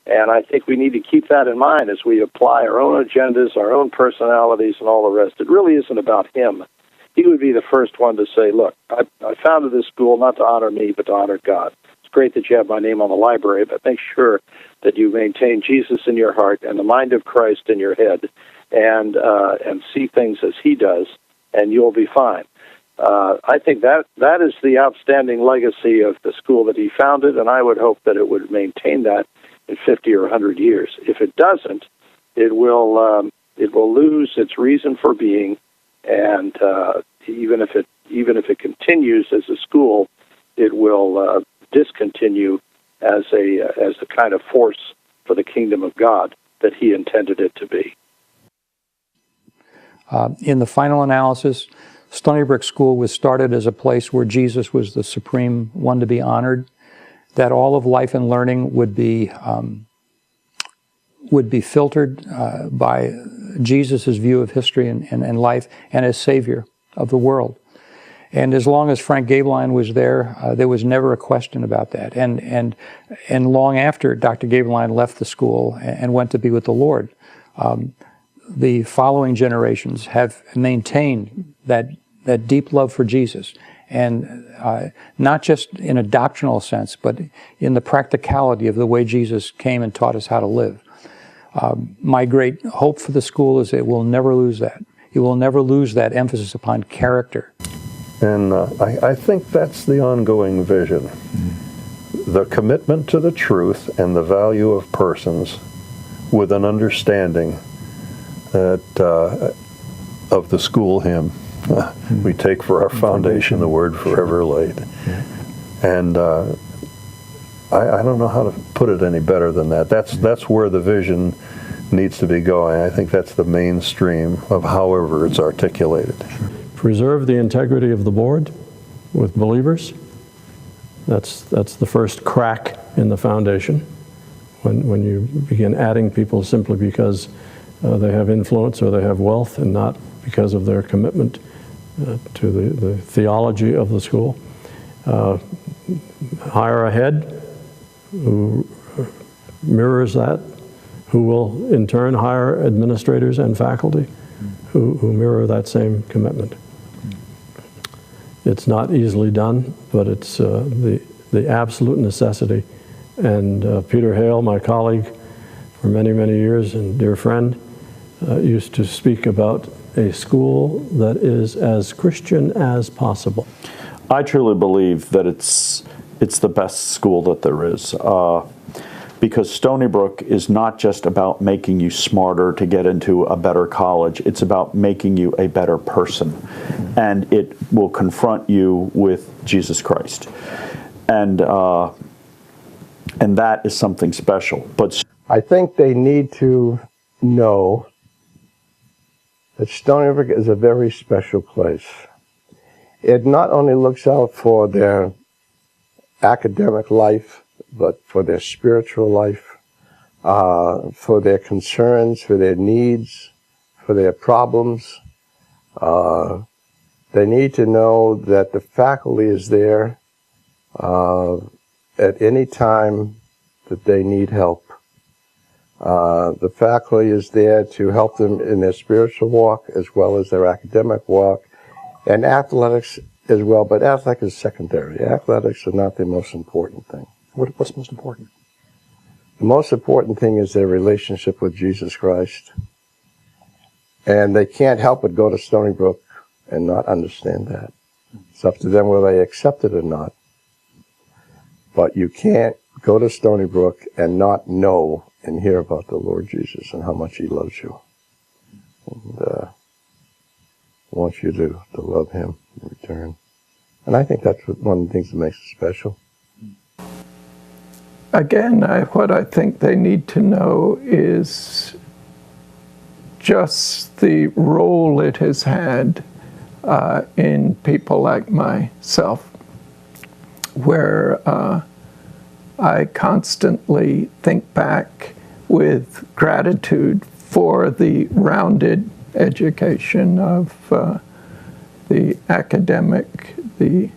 And I think we need to keep that in mind as we apply our own agendas, our own personalities, and all the rest. It really isn't about him. He would be the first one to say, look, I founded this school not to honor me, but to honor God. It's great that you have my name on the library, but make sure that you maintain Jesus in your heart and the mind of Christ in your head and see things as he does, and you'll be fine. I think that is the outstanding legacy of the school that he founded, and I would hope that it would maintain that in 50 or 100 years. If it doesn't, it will lose its reason for being, and even if it continues as a school, it will discontinue as the kind of force for the kingdom of God that he intended it to be. In the final analysis, Stony Brook School was started as a place where Jesus was the supreme one to be honored, that all of life and learning would be filtered by Jesus' view of history and life and as Savior of the world. And as long as Frank Gabeline was there was never a question about that. And long after Dr. Gabeline left the school and went to be with the Lord, the following generations have maintained that deep love for Jesus. And not just in a doctrinal sense, but in the practicality of the way Jesus came and taught us how to live. My great hope for the school is it will never lose that. It will never lose that emphasis upon character. And I think that's the ongoing vision. The commitment to the truth and the value of persons with an understanding that of the school hymn. We take for our foundation the word forever laid. And I don't know how to put it any better than that. That's where the vision needs to be going. I think that's the mainstream of however it's articulated. Preserve the integrity of the board with believers. That's the first crack in the foundation. When you begin adding people simply because they have influence or they have wealth and not because of their commitment to the theology of the school. Hire a head who mirrors that, who will in turn hire administrators and faculty who mirror that same commitment. It's not easily done, but it's the absolute necessity. And Peter Hale, my colleague for many, many years and dear friend, used to speak about a school that is as Christian as possible. I truly believe that it's the best school that there is, because Stony Brook is not just about making you smarter to get into a better college. It's about making you a better person, and it will confront you with Jesus Christ, and that is something special. But I think they need to know that Stony Brook is a very special place. It not only looks out for their academic life, but for their spiritual life, for their concerns, for their needs, for their problems. They need to know that the faculty is there at any time that they need help. The faculty is there to help them in their spiritual walk as well as their academic walk, and athletics as well, but athletics is secondary. Athletics are not the most important thing. What's most important? The most important thing is their relationship with Jesus Christ. And they can't help but go to Stony Brook and not understand that. It's up to them whether they accept it or not. But you can't go to Stony Brook and not know and hear about the Lord Jesus and how much he loves you. and wants you to love him in return. And I think that's one of the things that makes it special. Again, what I think they need to know is just the role it has had in people like myself, where I constantly think back with gratitude for the rounded education of the academic, the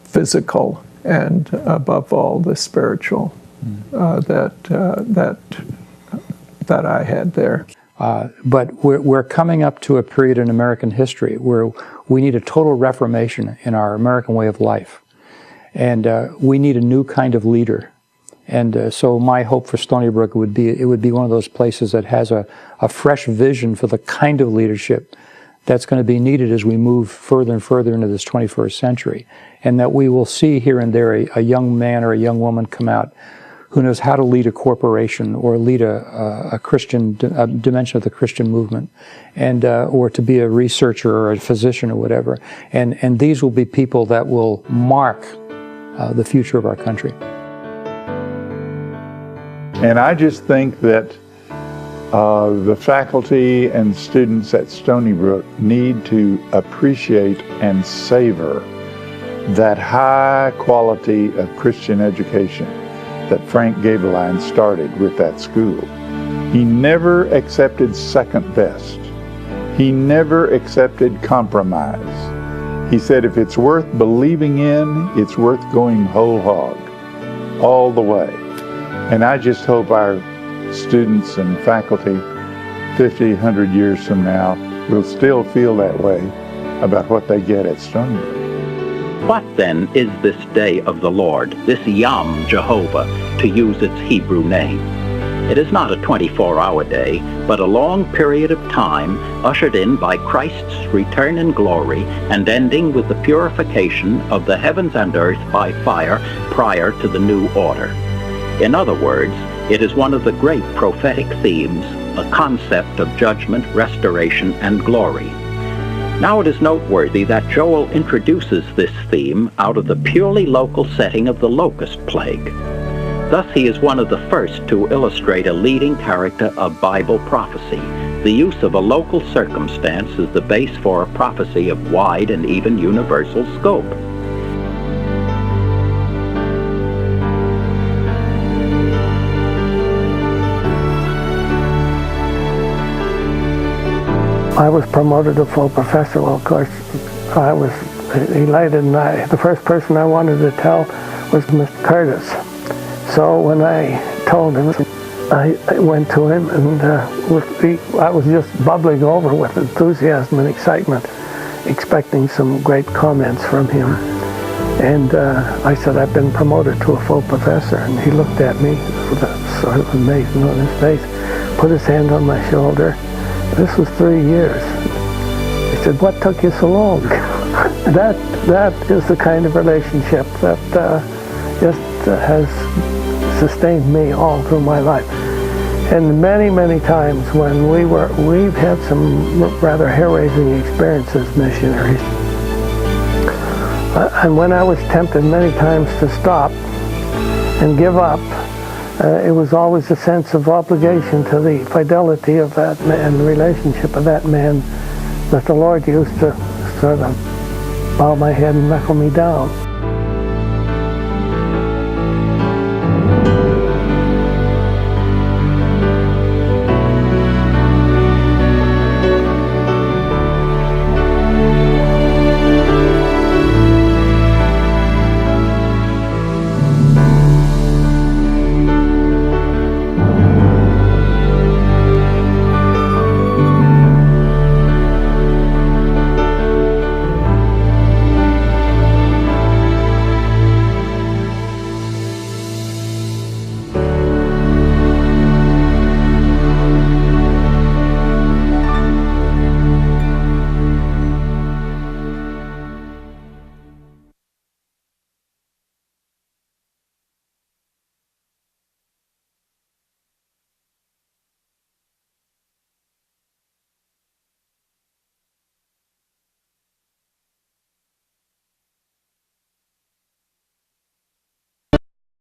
physical, and above all the spiritual that I had there. But we're coming up to a period in American history where we need a total reformation in our American way of life. And we need a new kind of leader. And so my hope for Stony Brook would be, it would be one of those places that has a fresh vision for the kind of leadership that's going to be needed as we move further and further into this 21st century. And that we will see here and there a young man or a young woman come out who knows how to lead a corporation or lead a Christian dimension of the Christian movement, and or to be a researcher or a physician or whatever. And these will be people that will mark the future of our country. And I just think that the faculty and students at Stony Brook need to appreciate and savor that high quality of Christian education that Frank Gabeline started with that school. He never accepted second best. He never accepted compromise. He said if it's worth believing in, it's worth going whole hog, all the way. And I just hope our students and faculty 50, 100 years from now will still feel that way about what they get at Stony Brook. What then is this day of the Lord, this Yom Jehovah, to use its Hebrew name? It is not a 24-hour day, but a long period of time ushered in by Christ's return in glory and ending with the purification of the heavens and earth by fire prior to the new order. In other words, it is one of the great prophetic themes, a concept of judgment, restoration, and glory. Now it is noteworthy that Joel introduces this theme out of the purely local setting of the locust plague. Thus he is one of the first to illustrate a leading character of Bible prophecy. The use of a local circumstance is the base for a prophecy of wide and even universal scope. I was promoted to full professor. Well, of course, I was elated, and the first person I wanted to tell was Mr. Curtis. So when I told him, I went to him, and I was just bubbling over with enthusiasm and excitement, expecting some great comments from him. And I said, I've been promoted to a full professor. And he looked at me with a sort of amazement on his face, put his hand on my shoulder. This was 3 years. He said, what took you so long? That is the kind of relationship that just has sustained me all through my life. And many, many times when we've had some rather hair-raising experiences, missionaries. And when I was tempted many times to stop and give up, it was always a sense of obligation to the fidelity of that man, the relationship of that man, that the Lord used to sort of bow my head and knuckle me down.